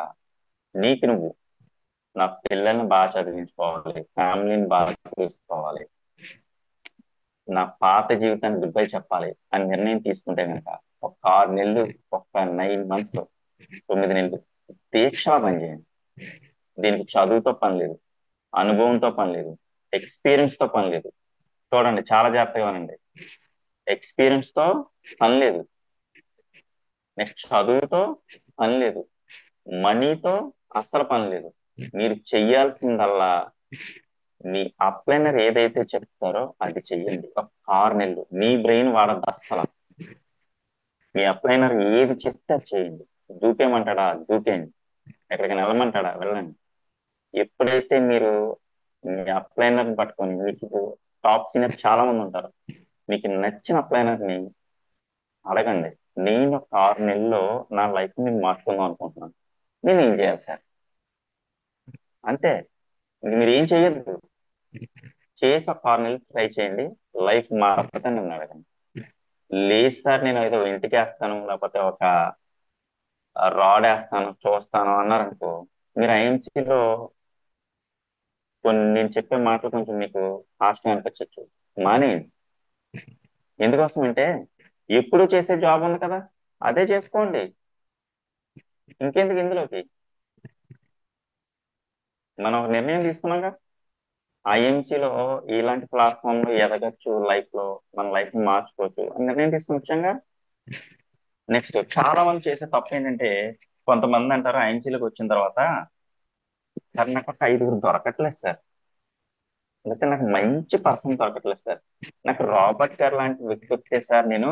నీకు నువ్వు నా పిల్లల్ని బాగా చదివించుకోవాలి, ఫ్యామిలీని బాగా చూసుకోవాలి, నా పాత జీవితాన్ని గుడ్ బై చెప్పాలి అని నిర్ణయం తీసుకుంటే కనుక, ఒక 6 నెలలు, ఒక 9 months, 9 నెలలు దీక్షలా పనిచేయండి. దీనికి చదువుతో పని లేదు, అనుభవంతో పని లేదు, ఎక్స్పీరియన్స్ తో పని లేదు. చూడండి, చాలా జాగ్రత్తగా వినండి. ఎక్స్పీరియన్స్ తో పని లేదు, నెక్స్ట్ చదువుతో పని లేదు, మనీతో అస్సలు పని లేదు. మీరు చెయ్యాల్సిందల్లా మీ అప్లైనర్ ఏదైతే చెప్తారో అది చెయ్యండి. ఒక 6 నెలలు మీ బ్రెయిన్ వాడద్దు అస్సలు. మీ అప్లైనర్ ఏది చెప్తే అది చేయండి. దూకేమంటాడా దూకేయండి, ఎక్కడికి వెళ్ళమంటాడా వెళ్ళండి. ఎప్పుడైతే మీరు మీ అప్లైనర్ పట్టుకొని, మీకు టాప్ సీనియర్ చాలా మంది ఉంటారు, మీకు నచ్చిన అప్లైనర్ ని అడగండి. నేను ఒక 6 నెలల్లో నా లైఫ్ ని మార్చుకుందాం అనుకుంటున్నాను, నేను ఏం చేయాలి సార్, అంతే. ఇంక మీరు ఏం చేయొద్దు, చేసి ఒక 6 నెలలు ట్రై చేయండి. లైఫ్ మారకపోతే నన్ను అడగండి. లేదు సార్ నేను ఏదో ఇంటికి వేస్తాను, లేకపోతే ఒక రాడ్ వేస్తాను చూస్తాను అన్నారనుకో, మీరు ఐఎంసీలో కొన్ని నేను చెప్పే మాటలు కొంచెం మీకు హాస్యం అనిపించచ్చు, మానేయండి. ఎందుకోసం అంటే, ఎప్పుడు చేసే జాబ్ ఉంది కదా, అదే చేసుకోండి. ఇంకెందుకు ఇందులోకి, మనం ఒక నిర్ణయం తీసుకున్నాగా, ఐఎంసీలో ఇలాంటి ప్లాట్ఫామ్ లో ఎదగచ్చు, లైఫ్ లో మన లైఫ్ ని మార్చుకోవచ్చు అని నిర్ణయం తీసుకుని వచ్చాగా. నెక్స్ట్ చాలా మంది చేసే తప్పు ఏంటంటే, కొంతమంది అంటారు ఐఎంసీలోకి వచ్చిన తర్వాత, సార్ నాకు ఒక 5 గురు దొరకట్లేదు సార్, లేకపోతే నాకు మంచి పర్సన్ దొరకట్లేదు సార్, నాకు రాబర్ట్ గారు లాంటి వ్యక్తి వస్తే సార్ నేను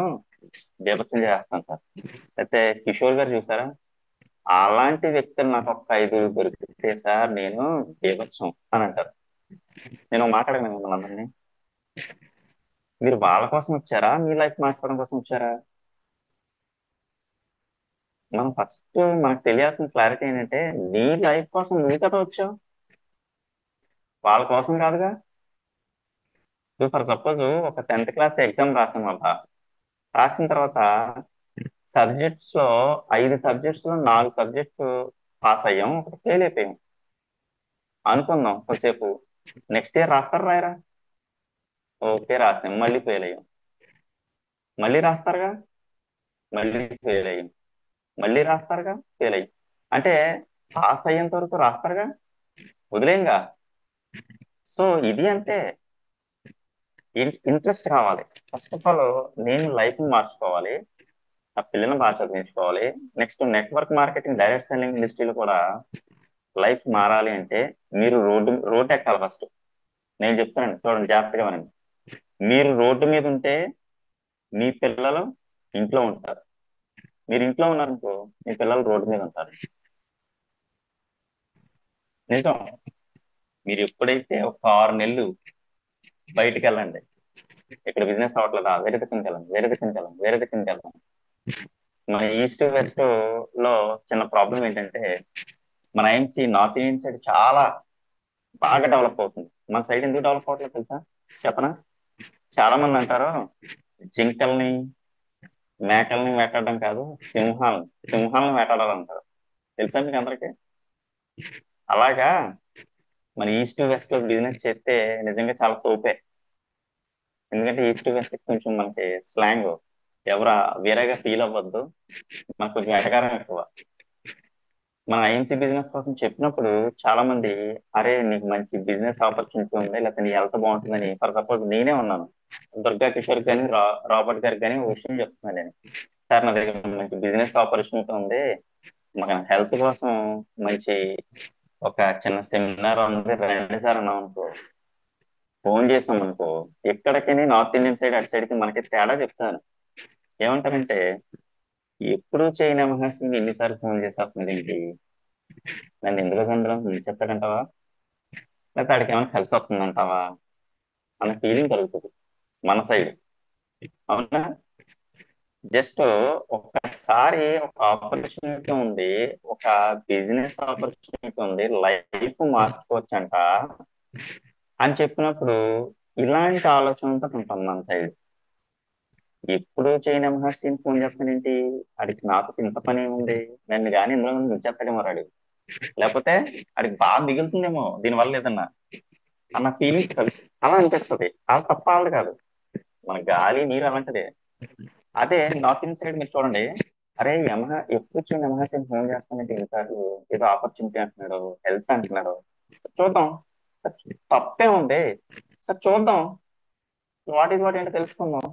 బీభత్సం చేస్తాను సార్, లేకపోతే కిషోర్ గారు చూసారా, అలాంటి వ్యక్తులు నాకు ఒక 5 దొరికితే సార్ నేను బీభత్సం అని అంటారు. నేను మాట్లాడగలను మిమ్మల్ని అందరినీ. మీరు వాళ్ళ కోసం వచ్చారా, మీ లైఫ్ మార్చుకోవడం కోసం వచ్చారా? మనం ఫస్ట్ మనకు తెలియాల్సిన క్లారిటీ ఏంటంటే, నీ లైఫ్ కోసం నువ్వు కదా వచ్చావు, వాళ్ళ కోసం కాదుగా. ఇప్పుడు ఫర్ సపోజ్ ఒక 10th క్లాస్ ఎగ్జామ్ రాసాం అబ్బా, రాసిన తర్వాత సబ్జెక్ట్స్ లో 5 సబ్జెక్ట్స్ లో 4 సబ్జెక్ట్స్ పాస్ అయ్యాం, ఒకటి ఫెయిల్ అయిపోయాం అనుకుందాం కొద్దిసేపు. నెక్స్ట్ ఇయర్ రాస్తారు రాయరా? ఓకే రాసాం, మళ్ళీ ఫెయిల్ అయ్యాం, మళ్ళీ రాస్తారుగా, మళ్ళీ ఫెయిల్ అయ్యాం, మళ్ళీ రాస్తారుగా, ఫెయిల్ అయ్యాం. అంటే పాస్ అయ్యేంత వరకు రాస్తారుగా, వదిలేయంగా. సో ఇది అంతే. ఇంట్రెస్ట్ కావాలి. ఫస్ట్ ఆఫ్ ఆల్ నేను లైఫ్ ని మార్చుకోవాలి, నా పిల్లల్ని బాగా చదివించుకోవాలి. Next network marketing, direct selling ఇండస్ట్రీలో కూడా లైఫ్ మారాలి అంటే, మీరు రోడ్డు ఎక్కాలి ఫస్ట్. నేను చెప్తానండి, చూడండి జాగ్రత్తగా వినండి. మీరు రోడ్డు మీద ఉంటే మీ పిల్లలు ఇంట్లో ఉంటారు, మీరు ఇంట్లో ఉన్నారనుకో మీ పిల్లలు రోడ్డు మీద ఉంటారు. నిజం. మీరు ఎప్పుడైతే ఒక 6 నెలలు బయటికి వెళ్ళండి, ఇక్కడ బిజినెస్ అవ్వట్లేదా, వేరే దిక్కునికి వెళ్ళండి, వేరే దిక్కునికి వెళ్ళండి, వేరే దిక్కునికి వెళ్ళండి. మన ఈస్ట్ వెస్ట్ లో చిన్న ప్రాబ్లం ఏంటంటే, మన ఐఎంసీ నార్త్ ఇండియన్ సైడ్ చాలా బాగా డెవలప్ అవుతుంది. మన సైడ్ ఎందుకు డెవలప్ అవ్వట్లేదు తెలుసా, చెప్పనా? చాలా మంది అంటారు జింకల్ని మేకల్ని వేటాడడం కాదు, సింహాలను వేటాడాలంటారు. తెలుసా మీకు అందరికీ? అలాగా మన ఈస్ట్ వెస్ట్ లో బిజినెస్ చేస్తే నిజంగా చాలా తోపే. ఎందుకంటే ఈస్ట్ వెస్ట్ కొంచెం మనకి స్లాంగ్. ఎవరు వేరేగా ఫీల్ అవ్వద్దు. మనకు కొంచెం ఎటకారం ఎక్కువ. మన ఐఎన్సీ బిజినెస్ కోసం చెప్పినప్పుడు చాలా మంది, అరే నీకు మంచి బిజినెస్ ఆపర్చునిటీ ఉంది, లేకపోతే నీ హెల్త్ బాగుంటుందని, ఫర్ సపోజ్ నేనే ఉన్నాను, దుర్గా కిషోర్ కానీ రాబర్ట్ గారికి కానీ ఒక విషయం చెప్తున్నాను నేను. సార్ నా దగ్గర మంచి బిజినెస్ ఆపర్చునిటీ ఉంది, మన హెల్త్ కోసం మంచి ఒక చిన్న సెమినార్ ఉంది, రండి సార్ అన్నాం అనుకో, ఫోన్ చేసాం అనుకో, ఎక్కడికి నార్త్ ఇండియన్ సైడ్ అటు సైడ్కి మనకి తేడా చెప్తాను. ఏమంటారంటే, ఎప్పుడు చేయని మహర్షిని ఎన్నిసార్లు ఫోన్ చేసేస్తుంది ఏంటి, నన్ను ఎందుకు అందరం చెప్తాడంటావా, లేకపోతే ఆడికి ఏమైనా కలిసి వస్తుందంటావా అన్న ఫీలింగ్ కలుగుతుంది మన సైడ్. అవునా? జస్ట్ ఒక్కసారి ఒక ఆపర్చునిటీ ఉంది, ఒక బిజినెస్ ఆపర్చునిటీ ఉంది, లైఫ్ మార్చుకోవచ్చంట అని చెప్పినప్పుడు ఇలాంటి ఆలోచనతో ఉంటాం మన సైడ్. ఎప్పుడు చేయని మహర్షిని ఫోన్ చేస్తానేంటి, అడిగి నాతో ఇంత పని ఉంది, నన్ను కానీ ఇందులో ముంచేస్తాడేమో రాడు, లేకపోతే అడిగి బాగా మిగులుతుందేమో దీనివల్ల ఏదన్నా అన్న ఫీలింగ్స్ కలిగి అలా అనిపిస్తుంది. అది తప్ప వాళ్ళది కాదు, మన గాలి నీరు అలాంటిదే. అదే నార్త్ ఇండియన్ సైడ్ మీరు చూడండి, అరే యమహా ఎప్పుడు చిన్న యమహాకి ఫోన్ చేస్తానంటే ఈసారి ఏదో ఆపర్చునిటీ అంటున్నాడు, హెల్త్ అంటున్నాడు, చూద్దాం, తప్పే ఉంది, సార్ చూద్దాం, వాట్ ఈజ్ వాట్ ఏంటో తెలుసుకుందాం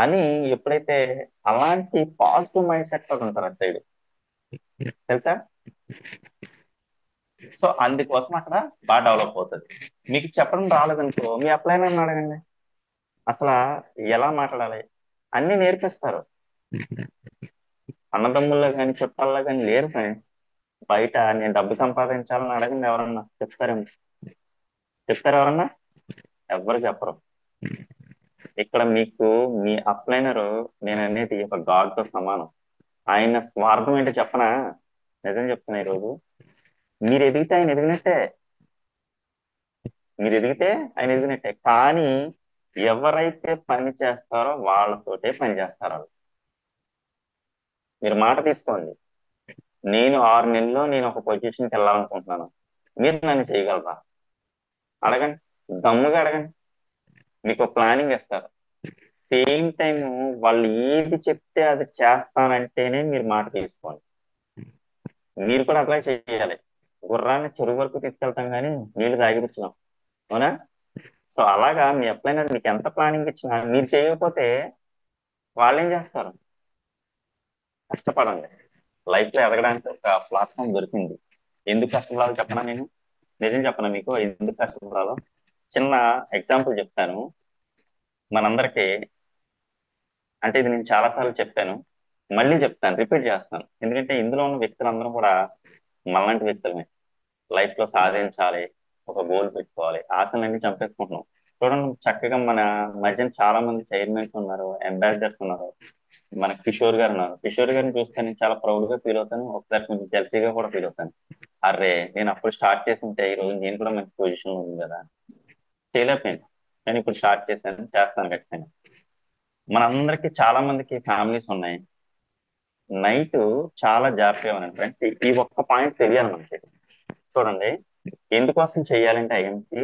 అని ఎప్పుడైతే అలాంటి పాజిటివ్ మైండ్ సెట్ తోటి ఉంటారు అటు సైడ్, తెలుసా. సో అందుకోసం అక్కడ బాగా డెవలప్ అవుతుంది. మీకు చెప్పడం రాలేదనుకో, మీ అప్లైనర్ అడగండి, అసలు ఎలా మాట్లాడాలి అన్ని నేర్పిస్తారు. అన్నదమ్ముల్లో కానీ చుట్టాల్లో కానీ లేరు ఫ్రెండ్స్. బయట నేను డబ్బు సంపాదించాలని అడగండి, ఎవరన్నా చెప్తారేమో, చెప్తారు ఎవరన్నా? ఎవ్వరు చెప్పరు. ఇక్కడ మీకు మీ అప్లైనర్ నేను అనేది ఒక గాడ్ తో సమానం. ఆయన స్వార్థం ఏంటో చెప్పనా, నిజం చెప్తున్నా ఈరోజు, మీరు ఎదిగితే ఆయన ఎదిగినట్టే, మీరు ఎదిగితే ఆయన ఎదిగినట్టే. కానీ ఎవరైతే పని చేస్తారో వాళ్ళతోటే పని చేస్తారు వాళ్ళు. మీరు మాట తీసుకోండి, నేను 6 నెలల్లో నేను ఒక పొజిషన్కి వెళ్ళాలనుకుంటున్నాను, మీరు నన్ను చేయగలరా అడగండి, దమ్ముగా అడగండి, మీకు ప్లానింగ్ ఇస్తారు. సేమ్ టైం వాళ్ళు ఏది చెప్తే అది చేస్తానంటేనే మీరు మాట తీసుకోండి. మీరు కూడా అట్లా చేయాలి. గుర్రాన్ని చెరువు వరకు తీసుకెళ్తాం కానీ నీళ్లు తాగిపించాం, అవునా? సో అలాగా మీ అప్లైనర్ మీకు ఎంత ప్లానింగ్ ఇచ్చినా మీరు చేయకపోతే వాళ్ళు ఏం చేస్తారు? కష్టపడండి, లైఫ్ లో ఎదగడానికి ఒక ప్లాట్ఫామ్ దొరికింది. ఎందుకు కష్టపడాలో చెప్పనా, నేను నిజం చెప్పనా మీకు ఎందుకు కష్టపడాలో? చిన్న ఎగ్జాంపుల్ చెప్తాను మనందరికి. అంటే ఇది నేను చాలా సార్లు చెప్పాను, మళ్ళీ చెప్తాను, రిపీట్ చేస్తాను, ఎందుకంటే ఇందులో ఉన్న వ్యక్తులందరూ కూడా మనలాంటి వ్యక్తులమే. లైఫ్ లో సాధించాలి, ఒక గోల్ పెట్టుకోవాలి, ఆశలన్నీ చంపేసుకుంటున్నాం. చూడండి చక్కగా మన మధ్యన చాలా మంది చైర్మన్స్ ఉన్నారు, అంబాసిడర్స్ ఉన్నారు. మన కిషోర్ గారు ఉన్నారు, కిషోర్ గారిని చూస్తే నేను చాలా ప్రౌడ్ గా ఫీల్ అవుతాను, ఒకసారి కొంచెం జెల్సీగా కూడా ఫీల్ అవుతాను. అరే నేను అప్పుడు స్టార్ట్ చేసి ఉంటే ఈ రోజు నేను కూడా మంచి పొజిషన్ లో ఉంది కదా, చేయలేకపోయాను, కానీ ఇప్పుడు స్టార్ట్ చేశాను, చేస్తాను ఖచ్చితంగా. మనందరికి చాలా మందికి ఫ్యామిలీస్ ఉన్నాయి. నైట్ చాలా జాగ్రత్తగా ఉన్నాను ఫ్రెండ్స్, ఈ ఒక్క పాయింట్ తెలియాలి మనకి. చూడండి, ఎందుకోసం చేయాలంటే IMC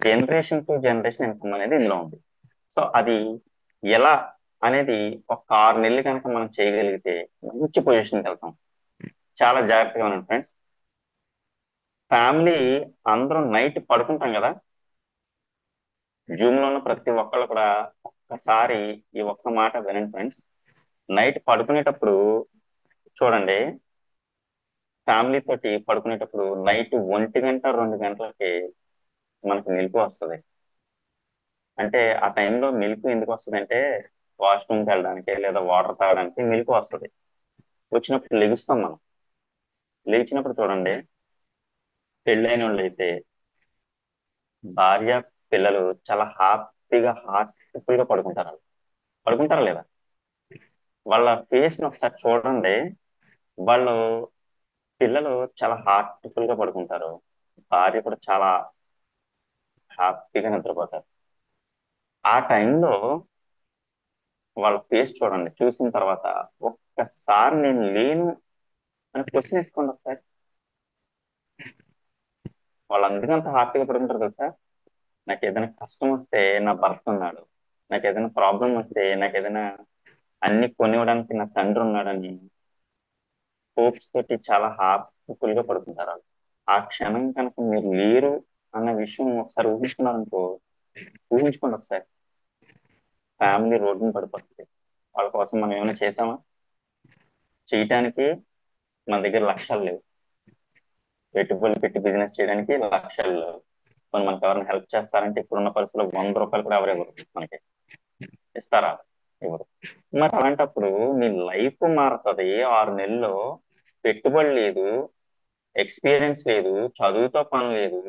generation to generation income అనేది ఇందులో ఉంది. సో అది ఎలా అనేది ఒక 6 నెలలు కనుక మనం చేయగలిగితే మంచి పొజిషన్కి వెళ్తాం. చాలా జాగ్రత్తగా ఉన్నాను ఫ్రెండ్స్. ఫ్యామిలీ అందరం నైట్ పడుకుంటాం కదా, జూమ్ లో ఉన్న ప్రతి ఒక్కళ్ళు కూడా ఒక్కసారి ఈ ఒక్క మాట వినండి ఫ్రెండ్స్. నైట్ పడుకునేటప్పుడు చూడండి, ఫ్యామిలీ తోటి పడుకునేటప్పుడు నైట్ 1 గంట 2 గంటలకి మనకి మెలకు వస్తుంది. అంటే ఆ టైంలో మెలకు ఎందుకు వస్తుంది అంటే, వాష్రూమ్కి వెళ్ళడానికి లేదా వాటర్ తాగడానికి మెలకు వస్తుంది. వచ్చినప్పుడు లెగుస్తాం మనం. లేచినప్పుడు చూడండి, పెళ్ళైన వాళ్ళు అయితే భార్య పిల్లలు చాలా హ్యాపీగా హార్ట్ఫుల్ గా పడుకుంటారు. వాళ్ళు పడుకుంటారా లేదా? వాళ్ళ ఫేస్ ని ఒకసారి చూడండి, వాళ్ళు పిల్లలు చాలా హార్ట్ఫుల్ గా పడుకుంటారు, భార్య కూడా చాలా హ్యాపీగా నిద్రపోతారు. ఆ టైంలో వాళ్ళ ఫేస్ చూడండి, చూసిన తర్వాత ఒక్కసారి నేను లేను అని క్వశ్చన్ వేసుకోండి ఒకసారి. వాళ్ళు అందుకంత హ్యాపీగా పడుకుంటారు తెలుసా. నాకు ఏదైనా కష్టం వస్తే నా భర్త ఉన్నాడు, నాకు ఏదైనా ప్రాబ్లం వస్తే, నాకు ఏదైనా అన్ని కొనివ్వడానికి నా తండ్రి ఉన్నాడని హోప్స్ తోటి చాలా హ్యాపీఫుల్ గా పడుకుంటారు వాళ్ళు. ఆ క్షణం కనుక మీరు లేరు అన్న విషయం ఒకసారి ఊహించుకున్నారనుకో, ఊహించుకోండి ఒకసారి, ఫ్యామిలీ రోడ్డున పడిపోతుంది. వాళ్ళ కోసం మనం ఏమైనా చేద్దామా? చేయటానికి మన దగ్గర లక్షలు లేవు, పెట్టుబడులు పెట్టి బిజినెస్ చేయడానికి లక్షలు లేవు. కొన్ని మనకి ఎవరైనా హెల్ప్ చేస్తారంటే ఇప్పుడున్న పరిస్థితుల్లో 100 రూపాయలు కూడా ఎవరు ఇవ్వరు మనకి. ఇస్తారా? ఇవ్వరు. మరి అలాంటప్పుడు నీ లైఫ్ మారుతుంది 6 నెలల్లో. పెట్టుబడి లేదు, ఎక్స్పీరియన్స్ లేదు, చదువుతో పని లేదు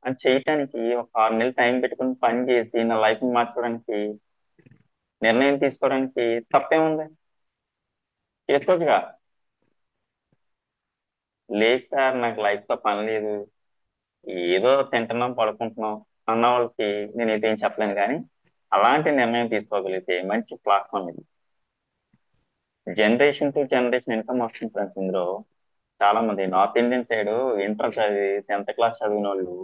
అని చేయటానికి ఒక 6 నెలలు టైం పెట్టుకుని పని చేసి నా లైఫ్ మార్చుకోవడానికి నిర్ణయం తీసుకోవడానికి తప్పేముంది? చేసుకోవచ్చుగా. లేదు సార్ నాకు లైఫ్ తో పని లేదు, ఏదో తింటున్నాం పడుకుంటున్నాం అన్న వాళ్ళకి నేను ఇదేం చెప్పలేను, కానీ అలాంటి నిర్ణయం తీసుకోగలిగితే మంచి ప్లాట్ఫామ్ ఇది. జనరేషన్ టు జనరేషన్ ఇన్కమ్ వస్తుంది ఫ్రెండ్స్ ఇందులో. చాలా మంది నార్త్ ఇండియన్ సైడ్ ఇంటర్ చదివి 10th క్లాస్ చదివిన వాళ్ళు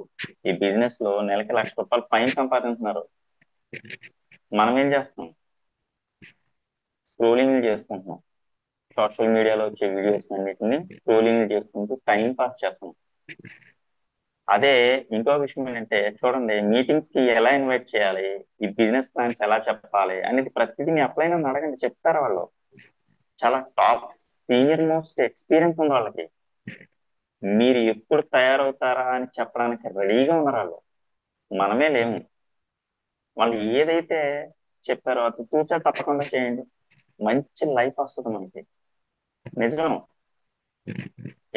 ఈ బిజినెస్ లో నెలకి ₹1,00,000 పైన సంపాదించున్నారు. మనం ఏం చేస్తున్నాం? స్క్రోలింగ్ చేసుకుంటున్నాం. సోషల్ మీడియాలో వచ్చే వీడియోస్ అన్నిటిని స్క్రోలింగ్ చేసుకుంటూ టైం పాస్ చేస్తున్నాం. అదే ఇంకో విషయం ఏంటంటే చూడండి, మీటింగ్స్ కి ఎలా ఇన్వైట్ చేయాలి, ఈ బిజినెస్ ప్లాన్స్ ఎలా చెప్పాలి అనేది ప్రతిదీ మీ అప్లైన్ అడగండి, చెప్తారు వాళ్ళు. చాలా టాప్ సీనియర్ మోస్ట్ ఎక్స్పీరియన్స్ ఉంది వాళ్ళకి. మీరు ఎప్పుడు తయారవుతారా అని చెప్పడానికి రెడీగా ఉన్నారు వాళ్ళు. మనమే లేము. వాళ్ళు ఏదైతే చెప్పారో అది తూచా తప్పకుండా చేయండి, మంచి లైఫ్ వస్తుంది మనకి. నిజం.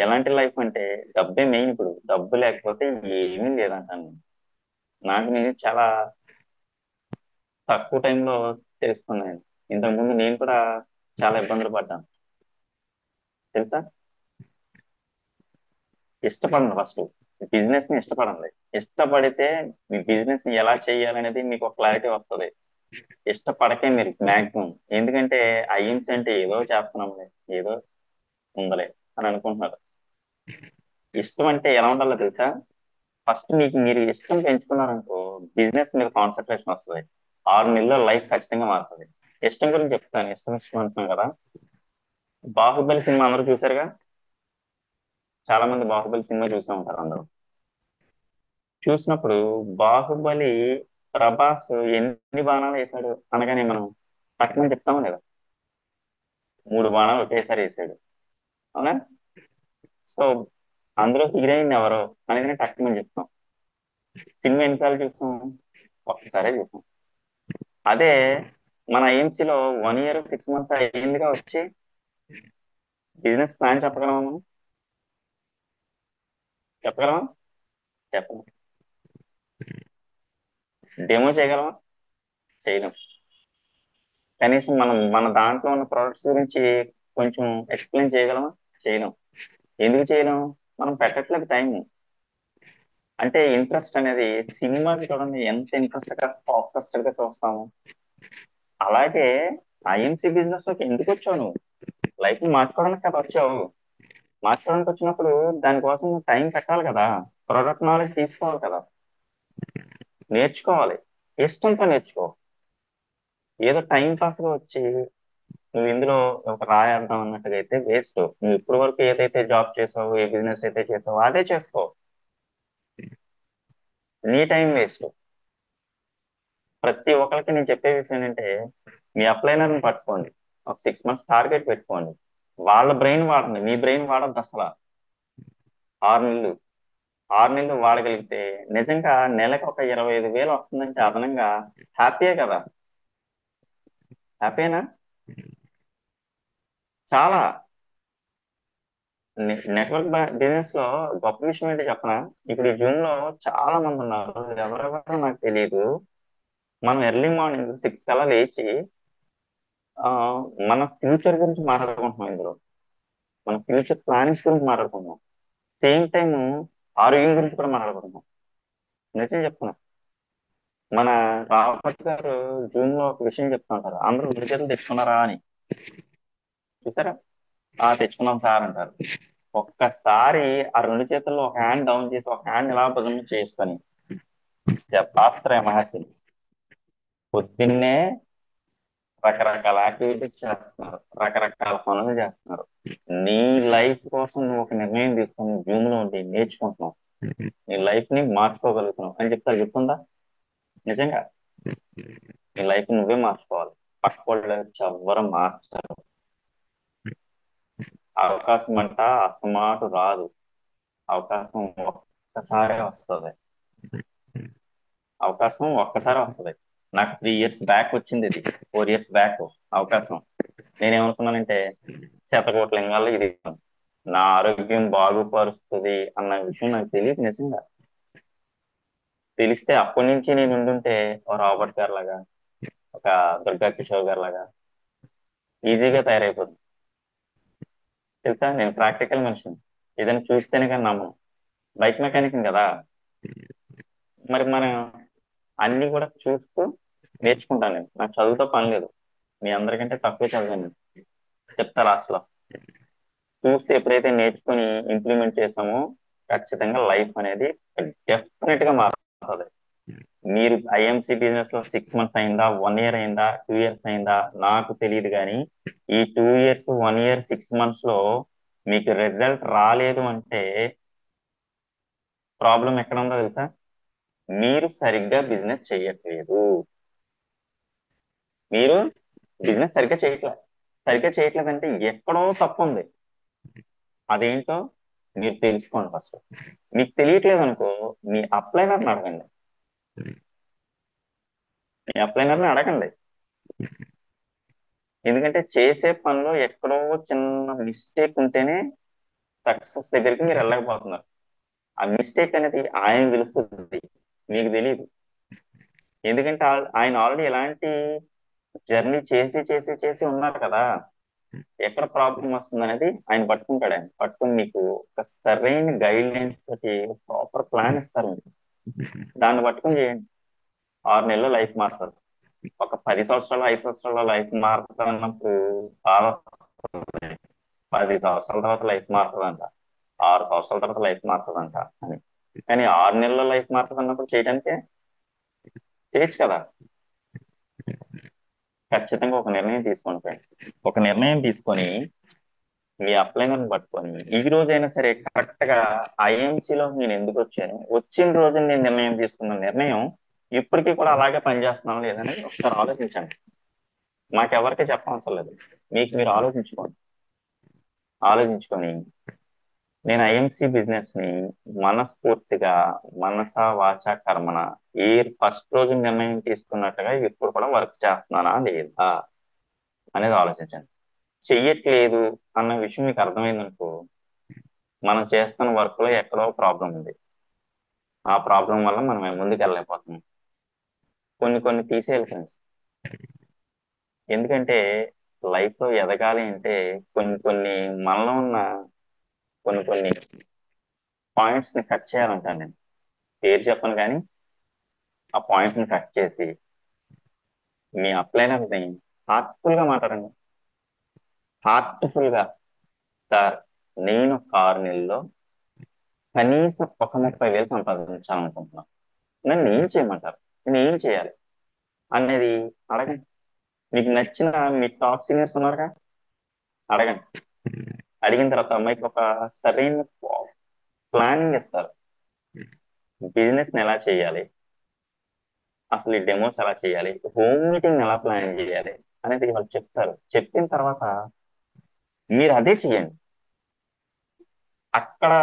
ఎలాంటి లైఫ్ అంటే డబ్బే మెయిన్. ఇప్పుడు డబ్బు లేకపోతే ఏమీ లేదంటాను నేను. నాకు నేను చాలా తక్కువ టైంలో తెలుసుకున్నాను. ఇంతకుముందు నేను కూడా చాలా ఇబ్బందులు పడ్డాను తెలుసా. ఇష్టపడండి ఫస్ట్, బిజినెస్ ని ఇష్టపడండి. ఇష్టపడితే మీ బిజినెస్ ని ఎలా చేయాలనేది మీకు ఒక క్లారిటీ వస్తుంది. ఇష్టపడకే మీరు మ్యాక్సిమం, ఎందుకంటే ఐఎమ్స్ అంటే ఏదో చేస్తున్నాంలే, ఏదో ఉందలే అని అనుకుంటున్నారు. ఇష్టం అంటే ఎలా ఉండాలో తెలుసా? ఫస్ట్ మీకు మీరు ఇష్టం పెంచుకున్నారనుకో బిజినెస్ మీద కాన్సన్ట్రేషన్ వస్తుంది. 6 నెలల్లో లైఫ్ ఖచ్చితంగా మారుతుంది. ఇష్టం గురించి చెప్తాను, ఇష్టం ఇష్టం అంటున్నాం కదా. బాహుబలి సినిమా అందరూ చూసారుగా. చాలా మంది బాహుబలి సినిమా చూసే ఉంటారు అందరూ. చూసినప్పుడు బాహుబలి ప్రభాస్ ఎన్ని బాణాలు వేశాడు అనగానే మనం తక్కువ చెప్తాము లేదా? 3 బాణాలు ఒకేసారి వేసాడు, అవునా? సో అందులో హీరోయిన్ ఎవరో అనేది తక్కువ చెప్తాం. సినిమా ఎన్నిసార్లు చూస్తాం? ఒక్కసారే చూస్తాం. అదే మన ఐఎంసీలో 1 year 6 months అయ్యిందిగా వచ్చి, బిజినెస్ ప్లాన్ చెప్పగలమా మనం? చెప్పగలమా? చెప్పము. డెమో చేయగలమా? చేయలేం. కనీసం మనం మన దాంట్లో ఉన్న ప్రొడక్ట్స్ గురించి కొంచెం ఎక్స్ప్లెయిన్ చేయగలమా? చేయలేం. ఎందుకు చేయలేం? మనం పెట్టట్లేదు టైం. అంటే ఇంట్రెస్ట్ అనేది సినిమాకి చూడండి ఎంత ఇంట్రెస్ట్ గా ఫోకస్డ్ గా చూస్తాము. అలాగే ఐఎంసీ బిజినెస్ లోకి ఎందుకు వచ్చావు నువ్వు? లైఫ్ మార్చుకోవడానికి కదా వచ్చావు. మార్చుకోవడానికి వచ్చినప్పుడు దానికోసం టైం పెట్టాలి కదా, ప్రొడక్ట్ నాలెడ్జ్ తీసుకోవాలి కదా, నేర్చుకోవాలి. ఇష్టంతో నేర్చుకో. ఏదో టైం పాస్ గా వచ్చి నువ్వు ఇందులో ఒక రాయేద్దాం అన్నట్టుగా అయితే వేస్ట్. నువ్వు ఇప్పటి వరకు ఏదైతే జాబ్ చేసావో, ఏ బిజినెస్ అయితే చేసావో అదే చేసుకో. నీ టైం వేస్ట్. ప్రతి ఒక్కరికి నేను చెప్పే విషయం ఏంటంటే మీ అప్లైనర్ని పట్టుకోండి, ఒక 6 months టార్గెట్ పెట్టుకోండి. వాళ్ళ బ్రెయిన్ వాడండి, మీ బ్రెయిన్ వాడద్దు అసలు. 6 నెలలు, 6 నెలలు వాడగలిగితే నిజంగా నెలకు ఒక 25,000 వస్తుందంటే అదనంగా హ్యాపీయే కదా. హ్యాపీనా? చాలా. నెట్వర్క్ బిజినెస్ లో గొప్ప విషయం ఏంటి చెప్పనా? ఇప్పుడు ఈ జూమ్ లో చాలా మంది ఉన్నారు, ఎవరెవరో నాకు తెలియదు. మనం ఎర్లీ మార్నింగ్ 6 కల్లా లేచి ఆ, మన ఫ్యూచర్ గురించి మాట్లాడుకుంటున్నాం ఇందులో. మన ఫ్యూచర్ ప్లానింగ్స్ గురించి మాట్లాడుకుంటున్నాం. సేమ్ టైం ఆరోగ్యం గురించి కూడా మాట్లాడుకుంటున్నాం. నిజం చెప్తున్నా. మన రాబర్ట్ గారు జూమ్ లో ఒక విషయం చెప్తుంటారు, అందరూ విడుదల తెచ్చుకున్నారా అని. చూసారా? తెచ్చుకున్నాం సార్ అంటారు. ఒక్కసారి ఆ 2 చేతుల్లో ఒక హ్యాండ్ డౌన్ చేసి ఒక హ్యాండ్ ఇలా భుజం మీద చేసుకొని చెప్పాస్త్రయ మహర్షి పొద్దున్నే రకరకాల యాక్టివిటీస్ చేస్తున్నారు, రకరకాల పనులు చేస్తున్నారు. నీ లైఫ్ కోసం నువ్వు ఒక నిర్ణయం తీసుకొని జూమ్ లో ఉండి నేర్చుకుంటున్నావు, నీ లైఫ్ ని మార్చుకోగలుగుతున్నావు అని చెప్తారు, గుర్తుందా? నిజంగా నీ లైఫ్ నువ్వే మార్చుకోవాలి, పక్క వాళ్ళు వచ్చి ఎవ్వరం మార్చరు. అవకాశం అంట అస్తమాటు రాదు, అవకాశం ఒక్కసారే వస్తుంది. అవకాశం ఒక్కసారి వస్తుంది. నాకు 3 ఇయర్స్ బ్యాక్ వచ్చింది, ఇది 4 ఇయర్స్ బ్యాక్ అవకాశం. నేనేమనుకున్నానంటే శతకోట్లింగాల్లో ఇది నా ఆరోగ్యం బాగుపరుస్తుంది అన్న విషయం నాకు తెలియదు. నిజంగా తెలిస్తే అప్పటి నుంచి నేను ఉండుంటే ఒక రాబర్ట్ గారి లాగా, ఒక దుర్గా కిషోర్ గారి లాగా ఈజీగా తయారైపోతుంది. తెలుసా, నేను ప్రాక్టికల్ మనిషిని, ఏదైనా చూస్తేనే కానీ నమ్మను. బైక్ మెకానిక్ కదా, మరి మనం అన్ని కూడా చూస్తూ నేర్చుకుంటాను. నేను, నాకు చదువుతో పని లేదు, మీ అందరికంటే తక్కువ చదివాను నేను. చెప్తా లాస్ట్ లో. చూస్తే ఎప్పుడైతే నేర్చుకుని ఇంప్లిమెంట్ చేసామో ఖచ్చితంగా లైఫ్ అనేది డెఫినెట్ గా మారుతుంది. మీరు ఐఎంసీ బిజినెస్ లో 6 మంత్స్ అయిందా, 1 ఇయర్ అయిందా, 2 ఇయర్స్ అయిందా నాకు తెలియదు, కానీ ఈ 2 ఇయర్స్ 1 ఇయర్ 6 మంత్స్ లో మీకు రిజల్ట్ రాలేదు అంటే ప్రాబ్లం ఎక్కడ ఉందో తెలుసా? మీరు సరిగ్గా బిజినెస్ చేయట్లేదు. మీరు బిజినెస్ సరిగ్గా చేయట్లేదంటే ఎక్కడో తప్పు ఉంది. అదేంటో మీరు తెలుసుకోండి ఫస్ట్. మీకు తెలియట్లేదు అనుకో, మీ అప్లైనర్ని అడగండి. మీ అప్లైనర్ని అడగండి. ఎందుకంటే చేసే పనిలో ఎక్కడో చిన్న మిస్టేక్ ఉంటేనే సక్సెస్ దగ్గరికి మీరు వెళ్ళకపోతున్నారు. ఆ మిస్టేక్ అనేది ఆయన తెలుస్తుంది, మీకు తెలియదు. ఎందుకంటే ఆయన ఆల్రెడీ ఎలాంటి జర్నీ చేసి చేసి చేసి ఉన్నారు కదా. ఎక్కడ ప్రాబ్లం వస్తుంది అనేది ఆయన పట్టుకుంటాడు. ఆయన పట్టుకుని మీకు ఒక సరైన గైడ్ లైన్స్ తోటి ప్రాపర్ ప్లాన్ ఇస్తారు మీకు. దాన్ని పట్టుకుని చేయండి, 6 నెలల్లో లైఫ్ మారుతుంది. ఒక 10 సంవత్సరాలు 5 సంవత్సరాల్లో లైఫ్ మారుతుంది అన్నప్పుడు చాలా వస్తుంది. 10 సంవత్సరాల తర్వాత లైఫ్ మారుతుందంట, 6 సంవత్సరాల తర్వాత లైఫ్ మారుతుందంట అని. కానీ 6 నెలల్లో లైఫ్ మారుతుంది అన్నప్పుడు చేయడానికే చేయొచ్చు కదా. ఖచ్చితంగా ఒక నిర్ణయం తీసుకోండి ఫ్రెండ్స్. ఒక నిర్ణయం తీసుకొని మీ అప్లైనర్ని పట్టుకొని ఈ రోజైనా సరే కరెక్ట్ గా ఐఎంసీలో నేను ఎందుకు వచ్చాను, వచ్చిన రోజు నేను నిర్ణయం తీసుకున్న నిర్ణయం ఇప్పటికీ కూడా అలాగే పనిచేస్తున్నాను లేదని ఒకసారి ఆలోచించండి. మాకెవరికి చెప్పవసరం లేదు, మీకు మీరు ఆలోచించుకొని నేను ఐఎంసీ బిజినెస్ ని మనస్ఫూర్తిగా మనస వాచ కర్మన ఏ ఫస్ట్ రోజు నిర్ణయం తీసుకున్నట్టుగా ఇప్పుడు కూడా వర్క్ చేస్తున్నానా లేదా అనేది ఆలోచించండి. చెయ్యట్లేదు అన్న విషయం మీకు అర్థమైందనుకో, మనం చేస్తున్న వర్క్ లో ఎక్కడో ప్రాబ్లం ఉంది. ఆ ప్రాబ్లం వల్ల మనం ముందుకు వెళ్ళలేకపోతున్నాం. కొన్ని కొన్ని తీసేయాలి ఫ్రెండ్స్. ఎందుకంటే లైఫ్ లో ఎదగాలి అంటే కొన్ని కొన్ని మనలో ఉన్న కొన్ని కొన్ని పాయింట్స్ ని కట్ చేయాలంటాను నేను. పేరు చెప్పను కానీ ఆ పాయింట్ ని కట్ చేసి మీ అప్లైనర్ ని హార్ట్ఫుల్ గా మాట్లాడండి. హార్ట్ఫుల్ గా, సార్ నేను 6 నెలల్లో కనీసం ఒక 30,000 సంపాదించాలనుకుంటున్నాను, నన్ను ఏం చేయమంటారు, నేను ఏం చేయాలి అనేది అడగండి. మీకు నచ్చిన మీ టాప్ సీనియర్స్ ఉన్నారుగా, అడగండి. అడిగిన తర్వాత అమ్మాయికి ఒక సరైన ప్లానింగ్ ఇస్తారు. బిజినెస్ ని ఎలా చేయాలి, అసలు ఈ డెమోస్ ఎలా చేయాలి, హోమ్ మీటింగ్ ఎలా ప్లాన్ చేయాలి అనేది వాళ్ళు చెప్తారు. చెప్పిన తర్వాత మీరు అదే చేయండి. అక్కడ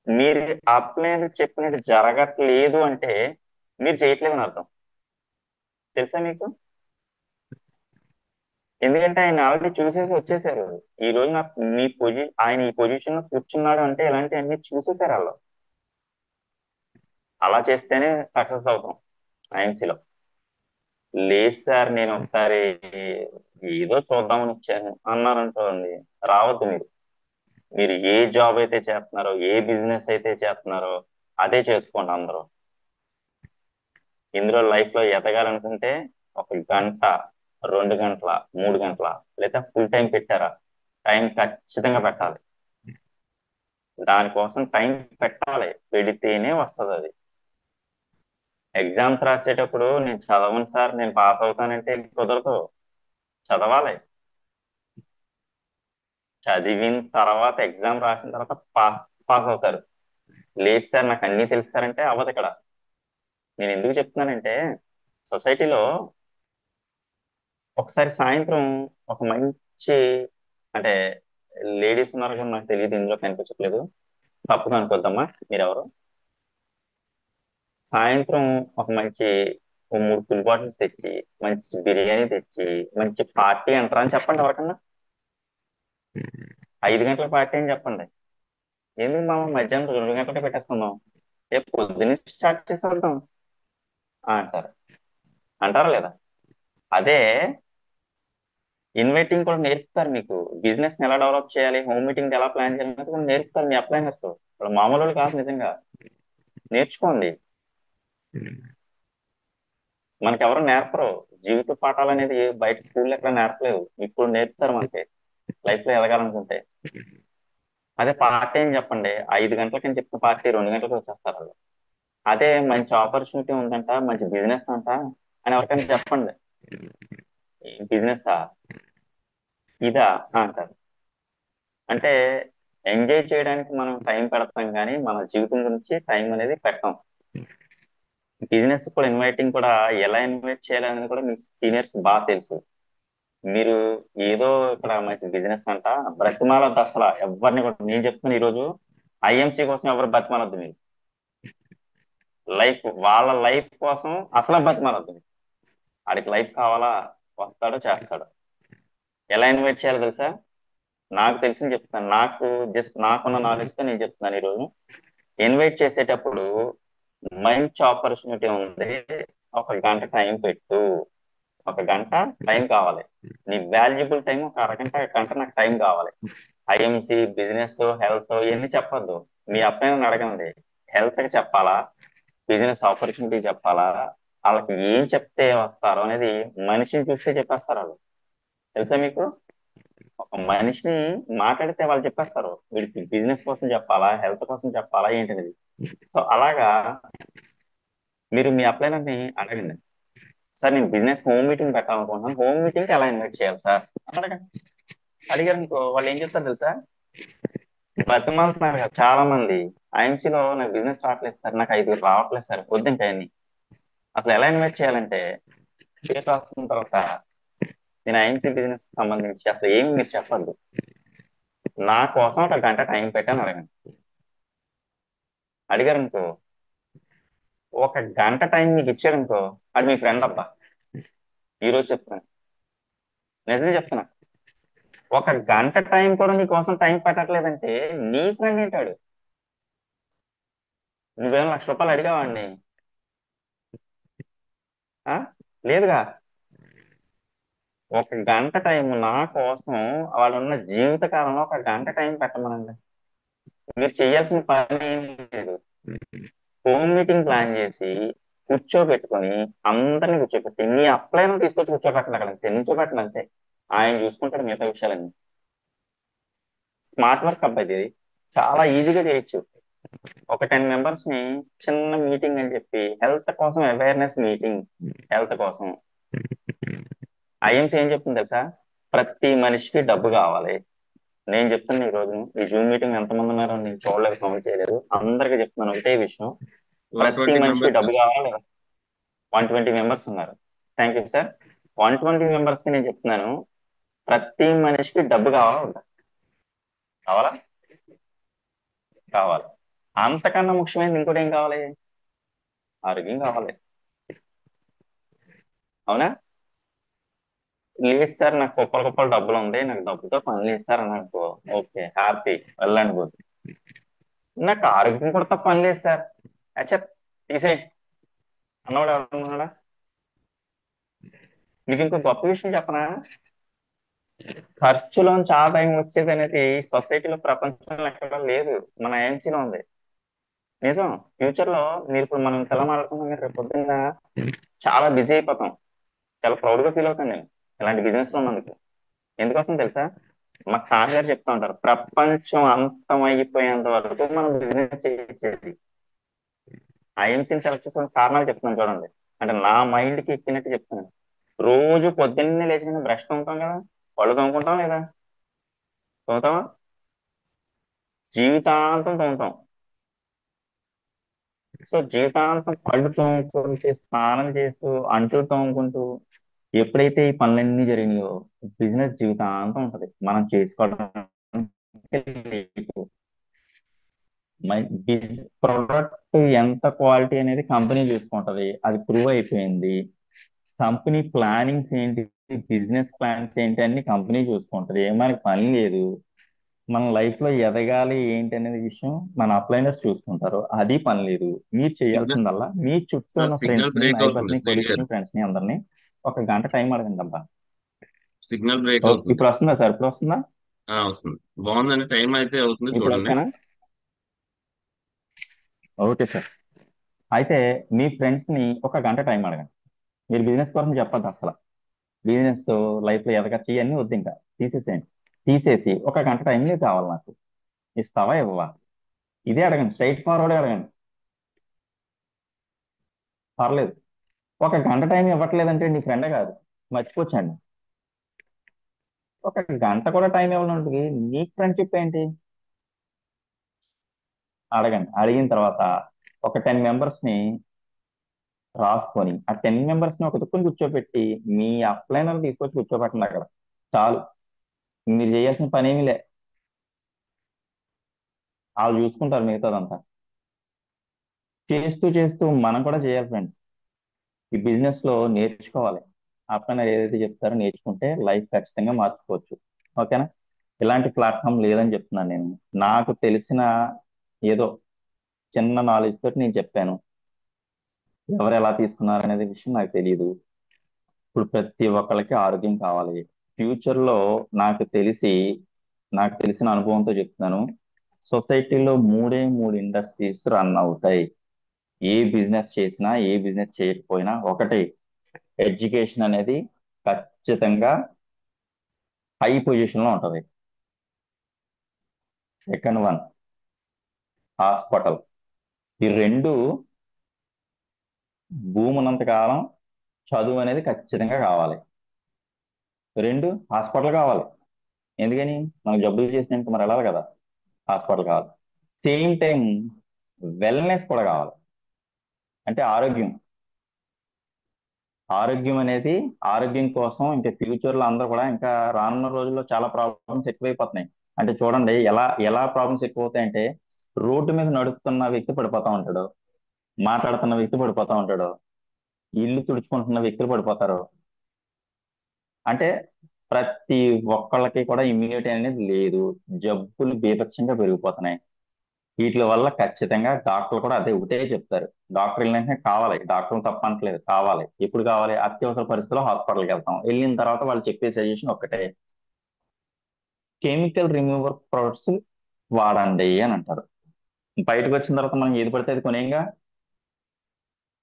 మీరు అప్లైన్ చెప్పినట్టు జరగట్లేదు అంటే మీరు చేయట్లేదని అర్థం. తెలుసా మీకు? ఎందుకంటే ఆయన ఆల్రెడీ చూసేసి వచ్చేసారు. ఈ రోజు నాకు ఆయన ఈ పొజిషన్ లో కూర్చున్నాడు అంటే ఇలాంటి అన్ని చూసేసారు వాళ్ళు. అలా చేస్తేనే సక్సెస్ అవుతాం ఐఎంసీలో. లేదు సార్ నేను ఒకసారి ఏదో చూద్దామని వచ్చాను అన్నారంటోంది, రావద్దు మీరు. మీరు ఏ జాబ్ అయితే చేస్తున్నారో, ఏ బిజినెస్ అయితే చేస్తున్నారో అదే చేసుకోండి అందరూ. ఇందులో లైఫ్ లో ఎదగాలనుకుంటే 1 గంట, 2 గంటల, 3 గంటల లేదా ఫుల్ టైం పెట్టారా, టైం ఖచ్చితంగా పెట్టాలి. దానికోసం టైం పెట్టాలి, పెడితేనే వస్తుంది అది. ఎగ్జామ్స్ రాసేటప్పుడు నేను చదవను సార్ నేను పాస్ అవుతానంటే కుదరదు. చదవాలి. చదివిన తర్వాత ఎగ్జామ్ రాసిన తర్వాత పాస్ పాస్ అవుతారు. లేదు సార్ నాకు అన్నీ తెలుస్తారంటే అవ్వదు ఇక్కడ. నేను ఎందుకు చెప్తున్నానంటే సొసైటీలో ఒకసారి సాయంత్రం ఒక మంచి, అంటే లేడీస్ ఉన్నారు కూడా నాకు తెలియదు, ఇందులో కనిపించట్లేదు, తప్పుగా అనుకోద్దమ్మా మీరెవరు. సాయంత్రం ఒక మంచి ఓ 3 బాటిల్స్ తెచ్చి మంచి బిర్యానీ తెచ్చి మంచి పార్టీ అంటారా అని చెప్పండి ఎవరికన్నా. 5 గంటల పార్టీ అని చెప్పండి. ఎందుకు మామ మధ్యాహ్నం 2 గంటలకే పెట్టేస్తున్నాం, రేపు పొద్దున్నే స్టార్ట్ చేసేద్దాం అంటారు. అంటారా లేదా? అదే ఇన్వైటింగ్ కూడా నేర్పుతారు మీకు. బిజినెస్ ఎలా డెవలప్ చేయాలి, హోమ్ మీటింగ్ ఎలా ప్లాన్ చేయాలి అనేది కూడా నేర్పుతారు మీ అప్లైనర్స్. ఇప్పుడు మామూలు వాళ్ళు కాదు నిజంగా. నేర్చుకోండి. మనకెవరు నేర్పరు. జీవిత పాఠాలు అనేది బయట స్కూల్లో ఎక్కడ నేర్పలేవు, ఇప్పుడు నేర్పుతారు మనకి లైఫ్ లో ఎదగాలనుకుంటే. అదే పార్టీ అని చెప్పండి, 5 గంటలకని చెప్తే పార్టీ 2 గంటలకు వచ్చేస్తారు వాళ్ళు. అదే మంచి ఆపర్చునిటీ ఉందంట, మంచి బిజినెస్ అంట అని ఎవరికైనా చెప్పండి, బిజినెస్ ఇదా అంటారు. అంటే ఎంజాయ్ చేయడానికి మనం టైం పెడతాం కానీ మన జీవితం గురించి టైం అనేది పెట్టాం. బిజినెస్ కూడా ఇన్వైటింగ్ కూడా ఎలా ఇన్వైట్ చేయాలనేది కూడా మీ సీనియర్స్ బాగా తెలుసు. మీరు ఏదో ఇక్కడ మంచి బిజినెస్ అంట బ్రతిమాలద్దు అసలు ఎవరిని కూడా. నేను చెప్తున్నాను ఈరోజు, ఐఎంసీ కోసం ఎవరు బతిమాలద్దు మీరు. వాళ్ళ లైఫ్ కోసం అసలు బతిమాలద్దు మీరు. ఆడికి లైఫ్ కావాలా, వస్తాడో చేస్తాడు. ఎలా ఇన్వైట్ చేయాలో తెలుసా? నాకు తెలిసింది చెప్తాను, జస్ట్ నాకున్న నాలెడ్జ్ తో నేను చెప్తున్నాను ఈరోజు. ఇన్వైట్ చేసేటప్పుడు మంచి ఆపర్చునిటీ ఉంది, 1 గంట టైం పెట్టు. 1 గంట టైం కావాలి, నీ వాల్యుబుల్ టైం ఒక అరగంట గంట నాకు టైం కావాలి. ఐఎంసి బిజినెస్ హెల్త్ ఇవన్నీ చెప్పొద్దు. మీ అబ్బాయిని అడగండి, హెల్త్ కి చెప్పాలా, బిజినెస్ ఆపర్చునిటీ చెప్పాలా, వాళ్ళకి ఏం చెప్తే వస్తారో అనేది మనిషిని చూస్తే చెప్పేస్తారు వాళ్ళు. తెలుసా మీకు? ఒక మనిషిని మాట్లాడితే వాళ్ళు చెప్పేస్తారు వీడికి బిజినెస్ కోసం చెప్పాలా, హెల్త్ కోసం చెప్పాలా ఏంటనేది. సో అలాగా మీరు మీ అప్లైనర్ని అడగండి, సార్ నేను బిజినెస్ హోమ్ మీటింగ్ పెట్టాలనుకుంటున్నాను, హోమ్ మీటింగ్ ఎలా ఇన్వైట్ చేయాలి సార్ అని అడగండి. అడిగారు అనుకో వాళ్ళు ఏం చెప్తారు తెలుసా? బతిమాలుతున్నారు కదా చాలా మంది. ఐఎంసీలో నాకు బిజినెస్ రావట్లేదు సార్, నాకు 5 రావట్లేదు సార్, వద్దంటే అన్ని. అసలు ఎలా ఇన్వైట్ చేయాలంటే పేరు రాసుకున్న తర్వాత నేను ఐఎంసీ బిజినెస్ సంబంధించి అసలు ఏమి మీరు చెప్పద్దు, నా కోసం 1 గంట టైం పెట్టాను అడగండి. అడిగారు అనుకో, 1 గంట టైం మీకు ఇచ్చాడు అనుకో, అది మీ ఫ్రెండ్ అబ్బా. ఈ రోజు చెప్తున్నాను, నిజమే చెప్తున్నా. 1 గంట టైం కూడా నీ కోసం టైం పెట్టట్లేదంటే నీ ఫ్రెండ్ ఏంటాడు? నువ్వేం ₹1,00,000 అడిగావాడిని? ఆ లేదుగా. 1 గంట టైం నా కోసం వాళ్ళున్న జీవిత కాలంలో 1 గంట టైం పెట్టమనండి. మీరు చేయాల్సిన పని ఏం లేదు. హోమ్ మీటింగ్ ప్లాన్ చేసి కూర్చోబెట్టుకొని అందరిని కూర్చోబెట్టి నీ అప్లైన తీసుకొచ్చి కూర్చోబెట్టండి, అక్కడ నిల్చోబెట్టండి అంతే. ఆయన చూసుకుంటాడు మిగతా విషయాలన్నీ. స్మార్ట్ వర్క్ అబ్బాయి, చాలా ఈజీగా చేయొచ్చు. ఒక 10 మెంబర్స్ ని చిన్న మీటింగ్ అని చెప్పి, హెల్త్ కోసం అవేర్నెస్ మీటింగ్, హెల్త్ కోసం. ఐఎంసీ ఏం చెప్తుంది తెలుసా? ప్రతి మనిషికి డబ్బు కావాలి. నేను చెప్తున్నా ఈ రోజు ఈ జూమ్ మీటింగ్ ఎంతమంది ఉన్నారో నేను చూడలేదు, కౌంట్ చేయలేదు, అందరికీ చెప్తున్నాను ఒకటే విషయం. వన్ ప్రతి ట్వంటీ మనిషికి మెంబర్స్ డబ్బు కావాలి. 120 మెంబర్స్ ఉన్నారు. Thank you sir. 120 మెంబర్స్ కి నేను చెప్తున్నాను, ప్రతి మనిషికి డబ్బు కావాలా వద్దా? కావాలా? కావాలి. అంతకన్నా ముఖ్యమైనది ఇంకోటి ఏం కావాలి? ఆరోగ్యం కావాలి. అవునా? లేదు సార్ నాకు కుప్పలు కుప్పలు డబ్బులు ఉంది, నాకు డబ్బుతో పని లేదు సార్ అని అనుకో, ఓకే హ్యాపీ, వెళ్ళండి గుడ్. నాకు ఆరోగ్యం కూడా తప్ప పని లేదు సార్, అచ్చా తీసేయి అన్నవాడు ఎవరన్నాడా? మీకు ఇంకో గొప్ప విషయం చెప్పనా? ఖర్చులోంచి ఆదాయం వచ్చేది అనేది సొసైటీలో ప్రపంచంలో ఎక్కడ లేదు, మన ఏఎంసీలో ఉంది. నిజం. ఫ్యూచర్ లో మీరు ఇప్పుడు మనం ఎలా మాట్లాడుకున్నాం, రేపు పొద్దున్న చాలా బిజీ అయిపోతాం. చాలా ప్రౌడ్ గా ఫీల్ అవుతాను నేను ఇలాంటి బిజినెస్ లో ఉన్నందుకు. ఎందుకోసం తెలుసా? మా నాన్నగారు చెప్తా ఉంటారు, ప్రపంచం అంతమైపోయేంత వరకు మనం బిజినెస్ చేసేది. ఐఎంసీని సెలెక్ట్ చేసుకున్న కారణాలు చెప్తున్నాను చూడండి, అంటే నా మైండ్ కి ఎక్కినట్టు చెప్తున్నాను. రోజు పొద్దున్నే లేచిన బ్రష్ తోముతాం కదా, పళ్ళు తోముకుంటాం లేదా, తోముతావా? జీవితాంతం తోముతాం. సో జీవితాంతం పళ్ళు తోముకుంటూ, స్నానం చేస్తూ, అంట్లు తోముకుంటూ, ఎప్పుడైతే ఈ పనులన్నీ జరిగినాయో బిజినెస్ జీవితాంతం ఉంటది మనం చేసుకోవడం. ప్రొడక్ట్ ఎంత క్వాలిటీ అనేది కంపెనీ చూసుకుంటది, అది ప్రూవ్ అయిపోయింది. కంపెనీ ప్లానింగ్స్ ఏంటి, బిజినెస్ ప్లాన్స్ ఏంటి అన్ని కంపెనీ చూసుకుంటది, మనకి పని లేదు. మన లైఫ్ లో ఎదగాలి ఏంటి అనేది విషయం మన అప్లైనర్స్ చూసుకుంటారు, అది పని లేదు. మీరు సిగ్నల్ చేయాల్సిందల్లా మీ చుట్టూ సార్ ఉన్న సిగ్నల్ ఫ్రెండ్స్ ని, బ్రేక్ నైబర్స్ అవుతుంది ని, శ్రీని కొలీగ్స్ గారు. ని, ఫ్రెండ్స్ ని అందరినీ ఒక గంట టైం అడగండి అబ్బా. సిగ్నల్ బ్రేక్ ఓకే, అవుతుంది. ఇప్పుడు వస్తుందా సార్? ఇప్పుడు వస్తుందా? వస్తుంది. బాగుందండి, టైం అయితే అవుతుంది ఇప్పుడు చూడండి. ఓకేనా? Okay sir. అయితే మీ ఫ్రెండ్స్ ని ఒక గంట టైం అడగండి. మీరు బిజినెస్ కోసం చెప్పద్దు అసలు. బిజినెస్ లైఫ్ లో ఎదగచ్చు ఇవన్నీ వద్దు, ఇంకా తీసేసేయండి. తీసేసి ఒక గంట టైం నీకు కావాలి, నాకు ఇస్తావా ఇవ్వవా? ఇదే అడగండి, స్ట్రైట్ ఫార్వర్డ్ అడగండి. పర్లేదు. ఒక గంట టైం ఇవ్వట్లేదంటే నీ ఫ్రెండే కాదు, మర్చిపోవచ్చండి. ఒక గంట కూడా టైం ఇవ్వాలంటే నీకు ఫ్రెండ్షిప్ ఏంటి? అడగండి. అడిగిన తర్వాత ఒక 10 మెంబర్స్ ని రాసుకొని, ఆ 10 మెంబర్స్ ని ఒక దుక్కుని కూర్చోబెట్టి మీ అప్లైనర్ తీసుకొచ్చి కూర్చోబెట్టండి అక్కడ. చాలు. మీరు చేయాల్సిన పని ఏమీ లే, వాళ్ళు చూసుకుంటారు మిగతాదంతా. చేస్తూ చేస్తూ మనం కూడా చేయాలి ఫ్రెండ్స్. ఈ బిజినెస్ లో నేర్చుకోవాలి. అప్లైనర్ ఏదైతే చెప్తారో నేర్చుకుంటే లైఫ్ ఖచ్చితంగా మార్చుకోవచ్చు. ఓకేనా? ఇలాంటి ప్లాట్ఫామ్ లేదని చెప్తున్నాను నేను. నాకు తెలిసిన ఏదో చిన్న నాలెడ్జ్ తోటి నేను చెప్పాను. ఎవరు ఎలా తీసుకున్నారు అనేది విషయం నాకు తెలియదు. ఇప్పుడు ప్రతి ఒక్కళ్ళకి ఆరోగ్యం కావాలి. ఫ్యూచర్ లో నాకు తెలిసి, నాకు తెలిసిన అనుభవంతో చెప్తున్నాను, సొసైటీలో మూడే మూడు ఇండస్ట్రీస్ రన్ అవుతాయి. ఏ బిజినెస్ చేసినా, ఏ బిజినెస్ చేయకపోయినా ఒకటి, ఎడ్యుకేషన్ అనేది ఖచ్చితంగా హై పొజిషన్ లో ఉంటది. Second one, hospital. ఈ రెండు భూమి ఉన్నంత కాలం చదువు అనేది ఖచ్చితంగా కావాలి. రెండు, హాస్పిటల్ కావాలి. ఎందుకని? మనకు జబ్బులు చేసినాక మరి వెళ్ళాలి కదా, హాస్పిటల్ కావాలి. సేమ్ టైం వెల్నెస్ కూడా కావాలి, అంటే ఆరోగ్యం. ఆరోగ్యం అనేది, ఆరోగ్యం కోసం ఇంకా ఫ్యూచర్ లో అందరూ కూడా ఇంకా రానున్న రోజుల్లో చాలా ప్రాబ్లమ్స్ ఎక్కువైపోతున్నాయి. అంటే చూడండి ఎలా ఎలా ప్రాబ్లమ్స్ ఎక్కువ అవుతాయంటే, రోడ్డు మీద నడుస్తున్న వ్యక్తి పడిపోతా ఉంటాడు, మాట్లాడుతున్న వ్యక్తి పడిపోతా ఉంటాడు, ఇల్లు తుడుచుకుంటున్న వ్యక్తులు పడిపోతారు. అంటే ప్రతి ఒక్కళ్ళకి కూడా ఇమ్యూనిటీ అనేది లేదు, జబ్బులు బీభత్సంగా పెరిగిపోతున్నాయి. వీటి వల్ల ఖచ్చితంగా డాక్టర్లు కూడా అదే ఒకటే చెప్తారు. డాక్టర్ వెళ్ళిన కావాలి, డాక్టర్లు తప్పనట్లేదు, కావాలి. ఎప్పుడు కావాలి? అత్యవసర పరిస్థితుల్లో హాస్పిటల్కి వెళ్తాం. వెళ్ళిన తర్వాత వాళ్ళు చెప్పే సజెషన్ ఒక్కటే, కెమికల్ రిమూవర్ ప్రొడక్ట్స్ వాడండి అని అంటారు. బయటకు వచ్చిన తర్వాత మనం ఏది పడితే అది కొనేయంగా.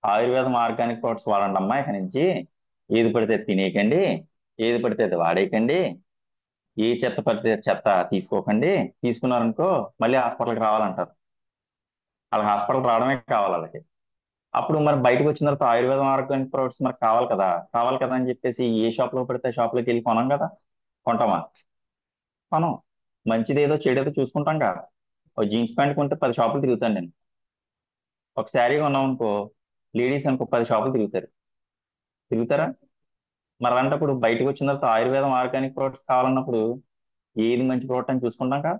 ఆయుర్వేదం ఆర్గానిక్ ప్రొడక్ట్స్ వాడండి అమ్మా ఇక నుంచి, ఏది పడితే అది తినేయకండి, ఏది పడితే అది వాడేయకండి, ఏ చెత్త పడితే చెత్త తీసుకోకండి, తీసుకున్నారనుకో మళ్ళీ హాస్పిటల్కి రావాలంటారు. వాళ్ళకి హాస్పిటల్ రావడమే కావాలి వాళ్ళకి. అప్పుడు మరి బయటకు వచ్చిన తర్వాత ఆయుర్వేదం ఆర్గానిక్ ప్రొడక్ట్స్ మనకు కావాలి కదా, కావాలి కదా అని చెప్పేసి ఏ షాప్ లో పడితే షాప్ లోకి వెళ్ళి కొనం కదా. కొంటామా? కొనం. మంచిది ఏదో చెడేదో చూసుకుంటాం కదా. ఒక జీన్స్ ప్యాంట్ కొంటే 10 షాపులు తిరుగుతాను నేను. ఒక శారీ కొన్నాం అనుకో, లేడీస్ అనుకో 10 షాపులు తిరుగుతారు. తిరుగుతారా? మరి అలాంటప్పుడు బయటకు వచ్చిన తర్వాత ఆయుర్వేదం ఆర్గానిక్ ప్రొడక్ట్స్ కావాలన్నప్పుడు ఏది మంచి ప్రోడక్ట్ అని చూసుకుంటాం కదా.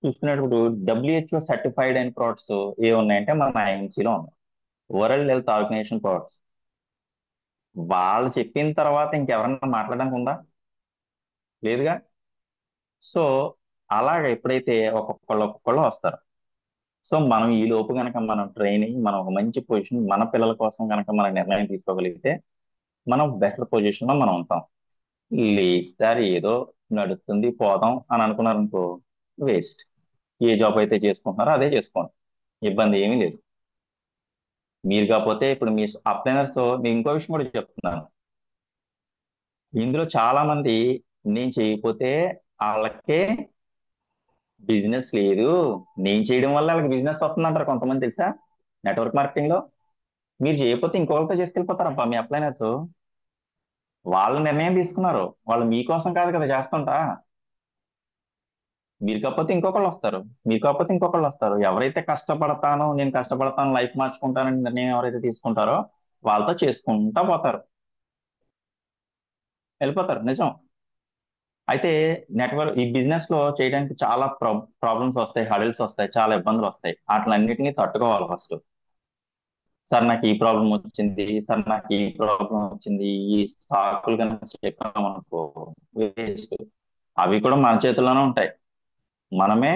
చూసుకునేటప్పుడు డబ్ల్యూహెచ్ఓ సర్టిఫైడ్ అయిన ప్రోడక్ట్స్ ఏ ఉన్నాయంటే మన ఐఎంసీలో ఉన్నాయి, వరల్డ్ హెల్త్ ఆర్గనైజేషన్ ప్రోడక్ట్స్. వాళ్ళు చెప్పిన తర్వాత ఇంకెవరన్నా మాట్లాడడానికి ఉందా? లేదుగా. సో అలాగ ఎప్పుడైతే ఒక్కొక్కళ్ళు వస్తారు. సో మనం ఈ లోపు కనుక మనం ట్రైన్ అయ్యి మనం ఒక మంచి పొజిషన్ మన పిల్లల కోసం కనుక మనం నిర్ణయం తీసుకోగలిగితే మనం బెటర్ పొజిషన్ లో మనం ఉంటాం. లేదు సార్ ఏదో నడుస్తుంది పోదాం అని అనుకున్నారనుకో, వేస్ట్. ఏ జాబ్ అయితే చేసుకుంటున్నారో అదే చేసుకోండి, ఇబ్బంది ఏమీ లేదు. మీరు కాకపోతే ఇప్పుడు మీ అప్లైనర్స్, నేను ఇంకో విషయం కూడా చెప్తున్నాను. ఇందులో చాలా మంది నేను చేయకపోతే వాళ్ళకే బిజినెస్ లేదు, నేను చేయడం వల్ల వాళ్ళకి బిజినెస్ వస్తుందంటారు కొంతమంది, తెలుసా? నెట్వర్క్ మార్కెటింగ్ లో మీరు చేయకపోతే ఇంకొకరితో చేసుకెళ్ళిపోతారబ్బా మీ అప్లైనర్స్. వాళ్ళ నిర్ణయం తీసుకున్నారు. వాళ్ళు మీకోసం కాదు కదా చేస్తుంటా. మీరు కాకపోతే ఇంకొకళ్ళు వస్తారు. మీరు కాకపోతే ఇంకొకళ్ళు వస్తారు. ఎవరైతే కష్టపడతానో, నేను కష్టపడతాను, లైఫ్ మార్చుకుంటానని నిర్ణయం ఎవరైతే తీసుకుంటారో వాళ్ళతో చేసుకుంటా పోతారు, వెళ్ళిపోతారు. నిజం. అయితే నెట్వర్క్ ఈ బిజినెస్ లో చేయడానికి చాలా ప్రాబ్లమ్స్ వస్తాయి, హడిల్స్ వస్తాయి, చాలా ఇబ్బందులు వస్తాయి. వాటిలన్నిటిని తట్టుకోవాలి ఫస్ట్. సార్ నాకు ఈ ప్రాబ్లం వచ్చింది, సార్ నాకు ఈ ప్రాబ్లం వచ్చింది, ఈ సాకులు కనుక చెప్పామనుకో వేస్ట్. అవి కూడా మన చేతుల్లోనే ఉంటాయి. మనమే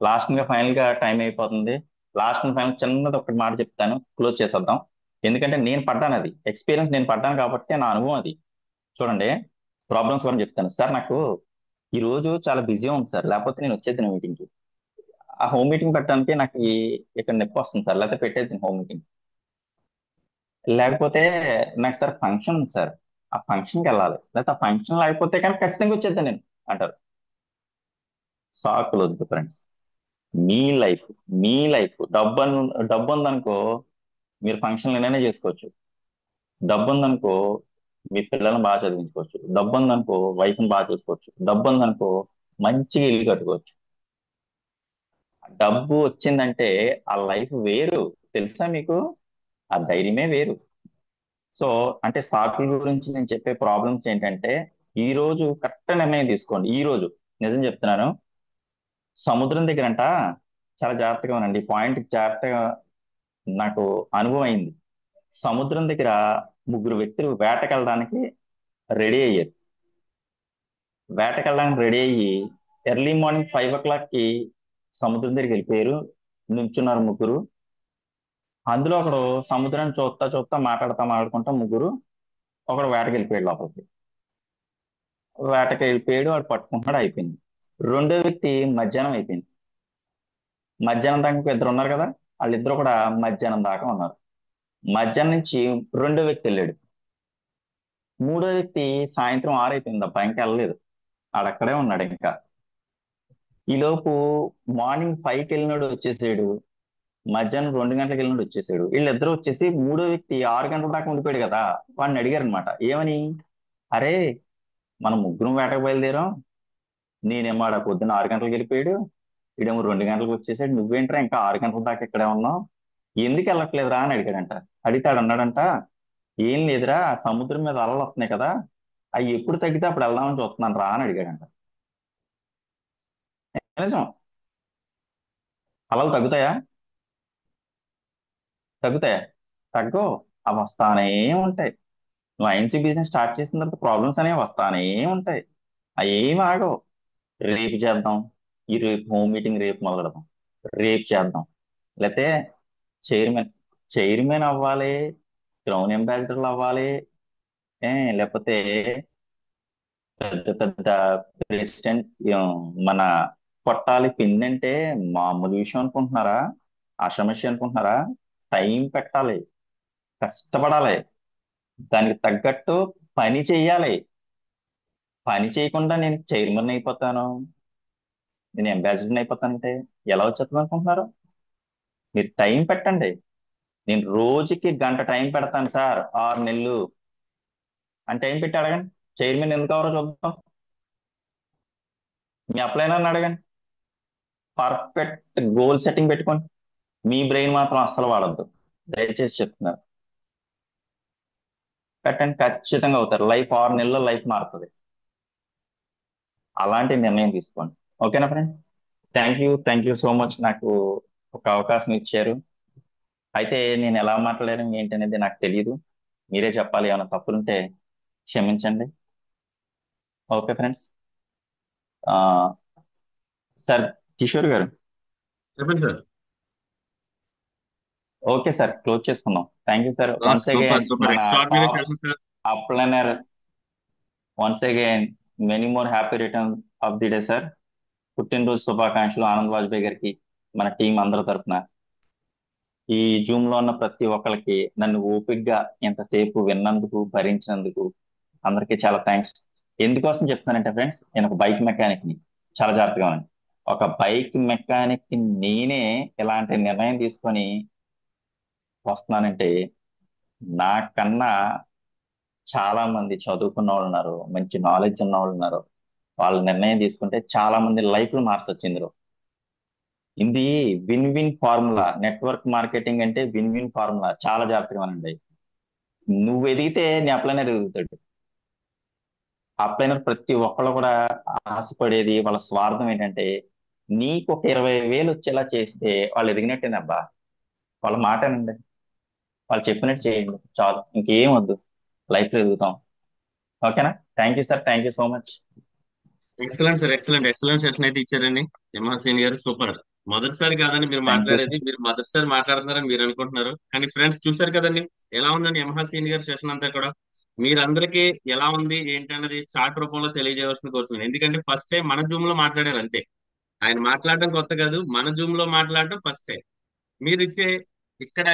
లాస్ట్ గా ఫైనల్ గా టైం అయిపోతుంది. లాస్ట్ ఫైనల్ చిన్నది ఒకటి మాట చెప్తాను, క్లోజ్ చేసేద్దాం. ఎందుకంటే నేను పడ్డాను, అది ఎక్స్పీరియన్స్, నేను పడ్డాను కాబట్టి నా అనుభవం అది. చూడండి, ప్రాబ్లమ్స్ గురించి చెప్తాను. సార్ నాకు ఈ రోజు చాలా బిజీ ఉంది సార్, లేకపోతే నేను వచ్చేది మీటింగ్ కి. ఆ హోమ్ మీటింగ్ పెట్టడానికి నాకు ఇక్కడ నొప్పి వస్తుంది సార్, లేకపోతే పెట్టేది హోమ్ మీటింగ్. లేకపోతే నాకు సార్ ఫంక్షన్ ఉంది సార్, ఆ ఫంక్షన్కి వెళ్ళాలి, లేకపోతే ఆ ఫంక్షన్ లేకపోతే కానీ ఖచ్చితంగా వచ్చేద్దాను నేను అంటారు. సాకులు వద్దు ఫ్రెండ్స్. మీ లైఫ్, మీ లైఫ్ డబ్బు ఉందనుకో మీరు ఫంక్షన్లు ఏమైనా చేసుకోవచ్చు. డబ్బు ఉందనుకో మీ పిల్లల్ని బాగా చదివించుకోవచ్చు. డబ్బు ఉందనుకో వైఫ్ని బాగా చూసుకోవచ్చు. డబ్బు ఉందనుకో మంచిగా ఇల్లు కట్టుకోవచ్చు. డబ్బు వచ్చిందంటే ఆ లైఫ్ వేరు, తెలుసా మీకు? ఆ ధైర్యమే వేరు. సో అంటే సాకుల గురించి నేను చెప్పే ప్రాబ్లమ్స్ ఏంటంటే, ఈ రోజు కరెక్ట్ నిర్ణయం తీసుకోండి. ఈ రోజు నిజం చెప్తున్నాను. సముద్రం దగ్గరంట, చాలా జాగ్రత్తగా ఉండండి, ఈ పాయింట్ జాగ్రత్తగా, నాకు అనుభవం అయింది. సముద్రం దగ్గర ముగ్గురు వ్యక్తులు వేటకెళ్ళడానికి రెడీ అయ్యారు. వేటకెళ్ళడానికి రెడీ అయ్యి ఎర్లీ మార్నింగ్ 5 o'clock కి సముద్రం దగ్గరికి వెళ్ళిపోయారు. నుంచున్నారు ముగ్గురు. అందులో ఒకడు సముద్రాన్ని చూస్తా చూస్తా మాట్లాడుతా మాట్లాడుకుంటా ముగ్గురు, ఒకడు వేటకి వెళ్ళిపోయాడు లోపలికి. వేటకి వెళ్ళిపోయాడు, వాడు పట్టుకుంటున్నాడు, అయిపోయింది. రెండో వ్యక్తి మధ్యాహ్నం అయిపోయింది. మధ్యాహ్నం దాకా ఇంకా ఇద్దరు ఉన్నారు కదా, వాళ్ళిద్దరు కూడా మధ్యాహ్నం దాకా ఉన్నారు. మధ్యాహ్నం నుంచి రెండో వ్యక్తి వెళ్ళాడు. మూడో వ్యక్తి సాయంత్రం 6 అయిపోయింది అబ్బా, ఇంకా వెళ్ళలేదు, ఆడక్కడే ఉన్నాడు ఇంకా. ఈ లోపు మార్నింగ్ 5కి వెళ్ళినాడు వచ్చేసాడు, మధ్యాహ్నం 2 గంటలకు వెళ్ళినాడు వచ్చేసాడు. వీళ్ళిద్దరూ వచ్చేసి మూడో వ్యక్తి 6 గంటల దాకా ఉండిపోయాడు కదా, వాడిని అడిగారు అనమాట, ఏమని? అరే, మనం ముగ్గురం వేటకు బయలుదేరాం, నేనేమో ఆడ పొద్దున్న 6 గంటలకు వెళ్ళిపోయాడు, వీడేమో 2 గంటలకు వచ్చేసాడు, నువ్వేంట్రా ఇంకా 6 గంటల దాకా ఇక్కడే ఉన్నావు, ఎందుకు వెళ్ళట్లేదురా అని అడిగాడంట. అడిగితే అన్నాడంట, ఏం లేదురా, సముద్రం మీద అలలు వస్తున్నాయి కదా, అవి ఎప్పుడు తగ్గితే అప్పుడు వెళ్దామని చూస్తున్నాను రా అని అడిగాడంట. నిజం. అలలు తగ్గుతాయా? తగ్గుతాయా? తగ్గవు. అవి వస్తానే ఉంటాయి. నువ్వు ఐఎన్సీ బిజినెస్ స్టార్ట్ చేసిన తర్వాత ప్రాబ్లమ్స్ అనేవి వస్తానే ఉంటాయి. అవి ఏమి ఆగవు. రేపు చేద్దాం, ఈ రేపు హోమ్ మీటింగ్ రేపు మొదలెడదాం, రేపు చేద్దాం, లేకపోతే చైర్మన్ చైర్మన్ అవ్వాలి, క్రౌన్ అంబాసిడర్లు అవ్వాలి, ఏ లేకపోతే పెద్ద పెద్ద ప్రెసిడెంట్, మన కొట్టాలి పిండి అంటే మామూలు విషయం అనుకుంటున్నారా? ఆషామాషి అనుకుంటున్నారా? టైం పెట్టాలి, కష్టపడాలి, దానికి తగ్గట్టు పని చెయ్యాలి. పని చేయకుండా నేను చైర్మన్ అయిపోతాను, నేను అంబాసిడర్ అయిపోతానంటే ఎలా వచ్చేస్తుంది అనుకుంటున్నారు? మీరు టైం పెట్టండి. నేను రోజుకి గంట టైం పెడతాను సార్ 6 నెలలు అని టైం పెట్టి అడగండి, చైర్మన్ ఎందుకు అవరో చూద్దాం. మీ అప్లైనర్ అడగండి. పర్ఫెక్ట్ గోల్ సెట్టింగ్ పెట్టుకోండి. మీ బ్రెయిన్ మాత్రం అస్సలు వాడద్దు, దయచేసి చెప్తున్నారు. పెట్టండి, ఖచ్చితంగా అవుతారు. లైఫ్ 6 నెలల్లో లైఫ్ మారుతుంది. అలాంటి నిర్ణయం తీసుకోండి. ఓకేనా friend? Thank you so much, నాకు ఒక అవకాశం ఇచ్చారు. అయితే నేను ఎలా మాట్లాడాను ఏంటి అనేది నాకు తెలియదు, మీరే చెప్పాలి. ఏమైనా తప్పులుంటే క్షమించండి. Okay friends. సార్, కిషోర్ గారు. చెప్పండి సార్. ఓకే సార్, క్లోజ్ చేసుకుందాం. Thank you sir, once super again super మన extraordinary top session sir. Upliner. Once again many more happy return of the day sir. పుట్టినరోజు శుభాకాంక్షలు ఆనంద్ వాజ్పేయి గారికి, మన టీం అందరి తరపున. ఈ జూమ్ లో ఉన్న ప్రతి ఒక్కరికి నన్ను ఓపిగ్గా ఎంతసేపు విన్నందుకు, భరించినందుకు అందరికీ చాలా థ్యాంక్స్. ఎందుకోసం చెప్తున్నానంటే ఫ్రెండ్స్, నేను ఒక బైక్ మెకానిక్ ని, చాలా జాగ్రత్తగా ఉన్నాను. ఒక బైక్ మెకానిక్ కి నేనే ఇలాంటి నిర్ణయం తీసుకొని వస్తున్నానంటే నాకన్నా చాలా మంది చదువుకున్న వాళ్ళు ఉన్నారు, మంచి నాలెడ్జ్ ఉన్న వాళ్ళు ఉన్నారు. వాళ్ళ నిర్ణయం తీసుకుంటే చాలా మంది లైఫ్లు మార్చొచ్చు ఇందులో. ఇది win win formula. Network marketing అంటే విన్ విన్ ఫార్ములా. చాలా జాగ్రత్తగా ఉండండి. నువ్వు ఎదిగితే నీ అప్లైనర్ ఎదుగుతాడు. అప్లైనర్ ప్రతి ఒక్కళ్ళు కూడా ఆశపడేది, వాళ్ళ స్వార్థం ఏంటంటే నీకు ఒక 20,000 వచ్చేలా చేస్తే వాళ్ళు ఎదిగినట్టేనబ్బా. వాళ్ళ మాటనండి, వాళ్ళు చెప్పినట్టు చేయండి చాలు, ఇంకేం వద్దు. లైఫ్ లో ఎదుగుతాం. ఓకేనా? Thank you sir, thank you so much. Excellent sir, excellent excellent session అయితే ఇచ్చారండి. యమహాసీని గారు సూపర్. మొదటిసారి కాదని మీరు థ్యాంక్ యూ మాట్లాడేది, సార్. మీరు మొదటిసారి మాట్లాడుతున్నారని మీరు అనుకుంటున్నారు, కానీ ఫ్రెండ్స్ చూసారు కదండి ఎలా ఉందని యమహాసీని గారి సెషన్ అంతా కూడా. మీరందరికీ ఎలా ఉంది ఏంటి అన్నది చాట్ రూపంలో తెలియజేయవలసిన కోరుతున్నాను. ఎందుకంటే ఫస్ట్ టైం మన జూమ్ లో మాట్లాడారు అంతే. ఆయన మాట్లాడడం కొత్త కాదు, మన జూమ్ లో మాట్లాడడం ఫస్ట్ టైం. మీరు ఇచ్చే ఇక్కడ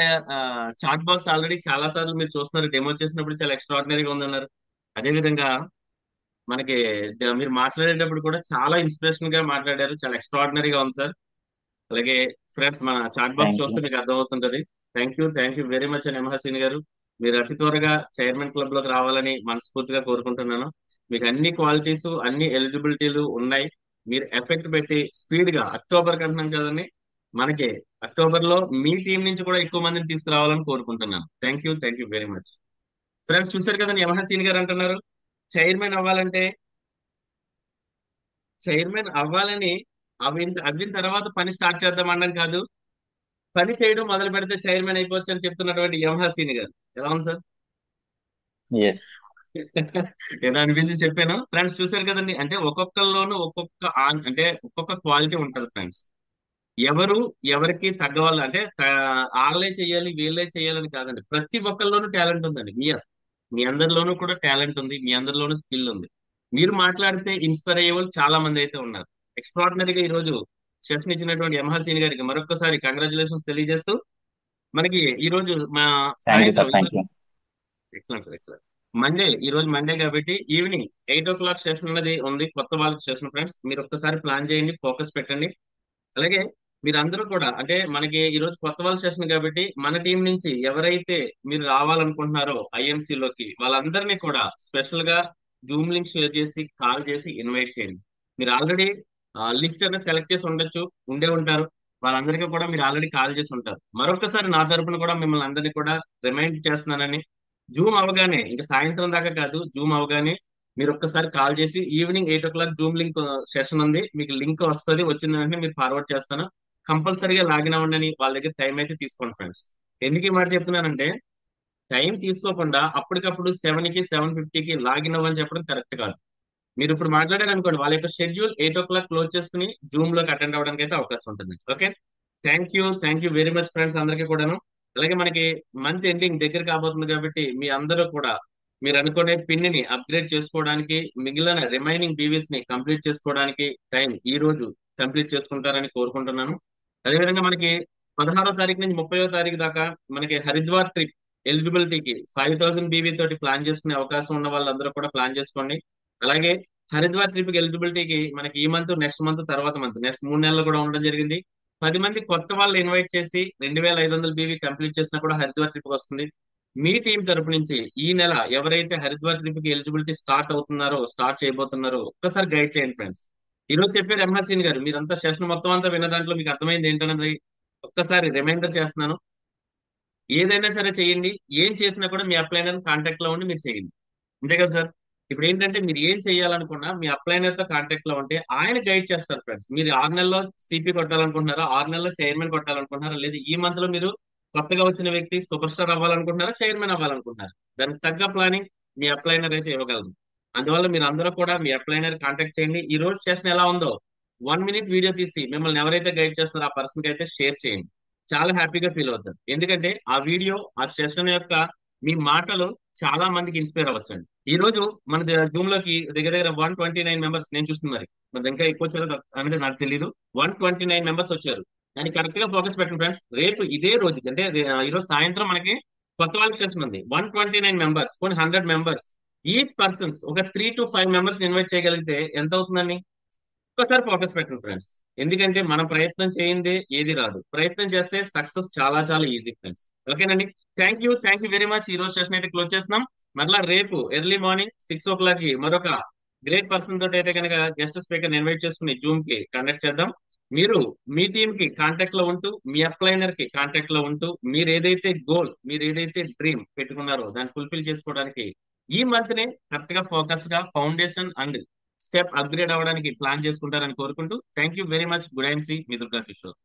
చాట్ బాక్స్ ఆల్రెడీ చాలా సార్లు మీరు చూస్తున్నారు, డెమో చేసినప్పుడు చాలా ఎక్స్ట్రాడినరీగా ఉందన్నారు. అదే విధంగా మనకి మీరు మాట్లాడేటప్పుడు కూడా చాలా ఇన్స్పిరేషన్ గా మాట్లాడారు, చాలా ఎక్స్ట్రాడినరీగా ఉంది సార్. అలాగే ఫ్రెండ్స్ మన చాట్ బాక్స్ థ్యాంక్ యూ. చూస్తే మీకు అర్థమవుతుంటది. థ్యాంక్ యూ వెరీ మచ్ అని యమహసీన్ గారు. మీరు అతి త్వరగా చైర్మన్ క్లబ్ లోకి రావాలని మనస్ఫూర్తిగా కోరుకుంటున్నాను. మీకు అన్ని క్వాలిటీస్ అన్ని ఎలిజిబిలిటీలు ఉన్నాయి. మీరు ఎఫెక్ట్ పెట్టి స్పీడ్ గా అక్టోబర్ కంటున్నాం కదండి, మనకి అక్టోబర్ లో మీ టీం నుంచి కూడా ఎక్కువ మందిని తీసుకురావాలని కోరుకుంటున్నాను. Thank you very much. Friends చూసారు కదండి, యమహసీన్ గారు అంటున్నారు చైర్మన్ అవ్వాలంటే, చైర్మన్ అవ్వాలని అవిన తర్వాత పని స్టార్ట్ చేద్దాం అనడం కాదు, పని చేయడం మొదలు పెడితే చైర్మన్ అయిపోవచ్చు అని చెప్తున్నటువంటి యమహాసీని గారు. ఎలా ఉంది సార్? ఎస్. ఏదో అనిపించి చెప్పాను. ఫ్రెండ్స్ చూసారు కదండి, అంటే ఒక్కొక్కరిలోనూ ఒక్కొక్క అంటే ఒక్కొక్క క్వాలిటీ ఉంటది ఫ్రెండ్స్. ఎవరు ఎవరికి తగ్గవాళ్ళు అంటే వాళ్ళే చేయాలి వీళ్ళే చేయాలని కాదండి, ప్రతి ఒక్కరిలోనూ టాలెంట్ ఉందండి. మీ అందరిలోనూ కూడా టాలెంట్ ఉంది, మీ అందరిలోనూ స్కిల్ ఉంది. మీరు మాట్లాడితే ఇన్స్పైర్ అయ్యే వాళ్ళు చాలా మంది అయితే ఉన్నారు. ఎక్స్ట్రాడినరీగా ఈ రోజు సెషన్ ఇచ్చినటువంటి యమహాసీని గారికి మరొకసారి కంగ్రాచులేషన్స్ తెలియజేస్తూ, మనకి ఈ రోజు మా థ్యాంక్ యూ సాయంత్రం sir, thank you. Excellent sir, excellent. ఈ రోజు మండే కాబట్టి ఈవినింగ్ 8 o'clock సెషన్ అనేది ఉంది, కొత్త వాళ్ళకి సెషన్. ఫ్రెండ్స్ మీరు ఒక్కసారి ప్లాన్ చేయండి, ఫోకస్ పెట్టండి. అలాగే మీరందరూ కూడా అంటే మనకి ఈ రోజు కొత్త వాళ్ళ సెషన్ కాబట్టి మన టీం నుంచి ఎవరైతే మీరు రావాలనుకుంటున్నారో IMC లోకి, వాళ్ళందరినీ కూడా స్పెషల్ గా జూమ్ లింక్ షేర్ చేసి కాల్ చేసి ఇన్వైట్ చేయండి. మీరు ఆల్రెడీ లిస్ట్ అనేది సెలెక్ట్ చేసి ఉండే ఉంటారు. వాళ్ళందరికీ కూడా మీరు ఆల్రెడీ కాల్ చేసి ఉంటారు. మరొకసారి నా తరపున కూడా మిమ్మల్ని అందరినీ కూడా రిమైండ్ చేస్తున్నానని, జూమ్ అవగానే ఇంకా సాయంత్రం దాకా కాదు, జూమ్ అవగానే మీరు ఒక్కసారి కాల్ చేసి evening 8 o'clock Zoom link session ఉంది, మీకు లింక్ వస్తుంది, వచ్చిన వెంటనే మీరు ఫార్వర్డ్ చేస్తాను. కంపల్సరీగా లాగిన్ అవ్వండి అని వాళ్ళ దగ్గర టైం అయితే తీసుకోండి ఫ్రెండ్స్. ఎందుకు ఈ మాట చెప్తున్నానంటే, టైం తీసుకోకుండా అప్పటికప్పుడు 7కి 7:50కి లాగిన్ అవ్వని చెప్పడం కరెక్ట్ కాదు. మీరు ఇప్పుడు మాట్లాడారు అనుకోండి, వాళ్ళ యొక్క షెడ్యూల్ 8 o'clock క్లోజ్ చేసుకుని జూమ్ లోకి అటెండ్ అవ్వడానికి అయితే అవకాశం ఉంటుంది. Okay, thank you very much friends అందరికీ కూడాను. అలాగే మనకి మంత్ ఎండింగ్ దగ్గర కాబోతుంది కాబట్టి మీ అందరూ కూడా మీరు అనుకునే పిన్ ని అప్గ్రేడ్ చేసుకోవడానికి, మిగిలిన రిమైనింగ్ బీవీస్ ని కంప్లీట్ చేసుకోవడానికి టైం ఈ రోజు కంప్లీట్ చేసుకుంటారని కోరుకుంటున్నాను. అదేవిధంగా మనకి 16వ తారీఖు నుంచి 30వ తారీఖు దాకా మనకి హరిద్వార్ ట్రిప్ ఎలిజిబిలిటీకి 5,000 బీవీ తోటి ప్లాన్ చేసుకునే అవకాశం ఉన్న వాళ్ళందరూ కూడా ప్లాన్ చేసుకోండి. అలాగే హరిద్వార్ ట్రిప్ ఎలిజిబిలిటీకి మనకి ఈ మంత్, నెక్స్ట్ మంత్, తర్వాత మంత్, నెక్స్ట్ 3 నెలలు కూడా ఉండడం జరిగింది. 10 మంది కొత్త వాళ్ళు ఇన్వైట్ చేసి 2,500 బీవీ కంప్లీట్ చేసినా కూడా హరిద్వార్ ట్రిప్ వస్తుంది. మీ టీం తరపు నుంచి ఈ నెల ఎవరైతే హరిద్వార్ ట్రిప్ కి ఎలిజిబిలిటీ స్టార్ట్ చేయబోతున్నారో ఒక్కసారి గైడ్ చేయండి ఫ్రెండ్స్. ఈ రోజు చెప్పారు ఎంహసీన్ గారు, మీరంతా సెషన్ మొత్తం అంతా విన్న దాంట్లో మీకు అర్థమైంది ఏంటన్నది ఒక్కసారి రిమైండర్ చేస్తున్నాను. ఏదైనా సరే చేయండి, ఏం చేసినా కూడా మీ అప్లైనర్ కాంటాక్ట్ లో ఉండి మీరు చేయండి. అంతే కదా సార్? ఇప్పుడు ఏంటంటే మీరు ఏం చేయాలనుకున్నా మీ అప్లైనర్ తో కాంటాక్ట్ లో ఉంటే ఆయన గైడ్ చేస్తారు ఫ్రెండ్స్. మీరు 6 నెలల్లో CP కొట్టాలనుకుంటున్నారా, 6 నెలల్లో చైర్మన్ కొట్టాలనుకుంటున్నారా, లేదా ఈ మంత్ లో మీరు కొత్తగా వచ్చిన వ్యక్తి సూపర్ స్టార్ అవ్వాలనుకుంటున్నారా, చైర్మన్ అవ్వాలనుకుంటున్నారా, దానికి తగ్గ ప్లానింగ్ మీ అప్లైనర్ అయితే ఇవ్వగలరు. అందువల్ల మీరు అందరూ కూడా మీ అప్లైనర్ కాంటాక్ట్ చేయండి. ఈ రోజు సెషన్ ఎలా ఉందో 1 minute వీడియో తీసి మిమ్మల్ని ఎవరైతే గైడ్ చేస్తున్నారో ఆ పర్సన్ కి అయితే షేర్ చేయండి. చాలా హ్యాపీగా ఫీల్ అవుతారు. ఎందుకంటే ఆ వీడియో, ఆ సెషన్ యొక్క మీ మాటలు చాలా మందికి ఇన్స్పైర్ అవ్వచ్చండి. ఈ రోజు మన జూమ్ లోకి దగ్గర దగ్గర 129 మెంబర్స్ నేను చూస్తుంది. మరి ఇంకా ఎక్కువ వచ్చారో అనేది నాకు తెలియదు. 129 మెంబర్స్ వచ్చారు. దాన్ని కరెక్ట్ గా ఫోకస్ పెట్టండి ఫ్రెండ్స్. రేపు ఇదే రోజుకి అంటే ఈ రోజు సాయంత్రం మనకి కొత్త వాళ్ళకి సెషన్ ఉంది. 129 మెంబర్స్ కొన్ని 100 మెంబర్స్, ఈచ్ పర్సన్స్ ఒక 3 to 5 మెంబర్స్ ఇన్వైట్ చేయగలిగితే ఎంత అవుతుందండి? ఒక్కసారి ఫోకస్ పెట్టండి ఫ్రెండ్స్. ఎందుకంటే మనం ప్రయత్నం చేయందే ఏది రాదు, ప్రయత్నం చేస్తే సక్సెస్ చాలా చాలా ఈజీ ఫ్రెండ్స్. ఓకేనండి. Thank you very much. ఈ రోజు సెషన్ అయితే క్లోజ్ చేస్తున్నాం. మరలా రేపు ఎర్లీ మార్నింగ్ 6 o'clock కి మరొక గ్రేట్ పర్సన్ తోటి అయితే కనుక గెస్ట్ స్పీకర్ ఇన్వైట్ చేసుకుని జూమ్ కి కండక్ట్ చేద్దాం. మీరు మీ టీమ్ కి కాంటాక్ట్ లో ఉంటూ, మీ అప్లైనర్ కి కాంటాక్ట్ లో ఉంటూ, మీరు ఏదైతే డ్రీమ్ పెట్టుకున్నారో దాన్ని ఫుల్ఫిల్ చేసుకోవడానికి ఈ మంత్ నే కరెక్ట్ గా ఫోకస్ గా ఫౌండేషన్ అండ్ స్టెప్ అప్గ్రేడ్ అవ్వడానికి ప్లాన్ చేసుకుంటారని కోరుకుంటూ thank you very much. Good I'm C M Durga Kishore.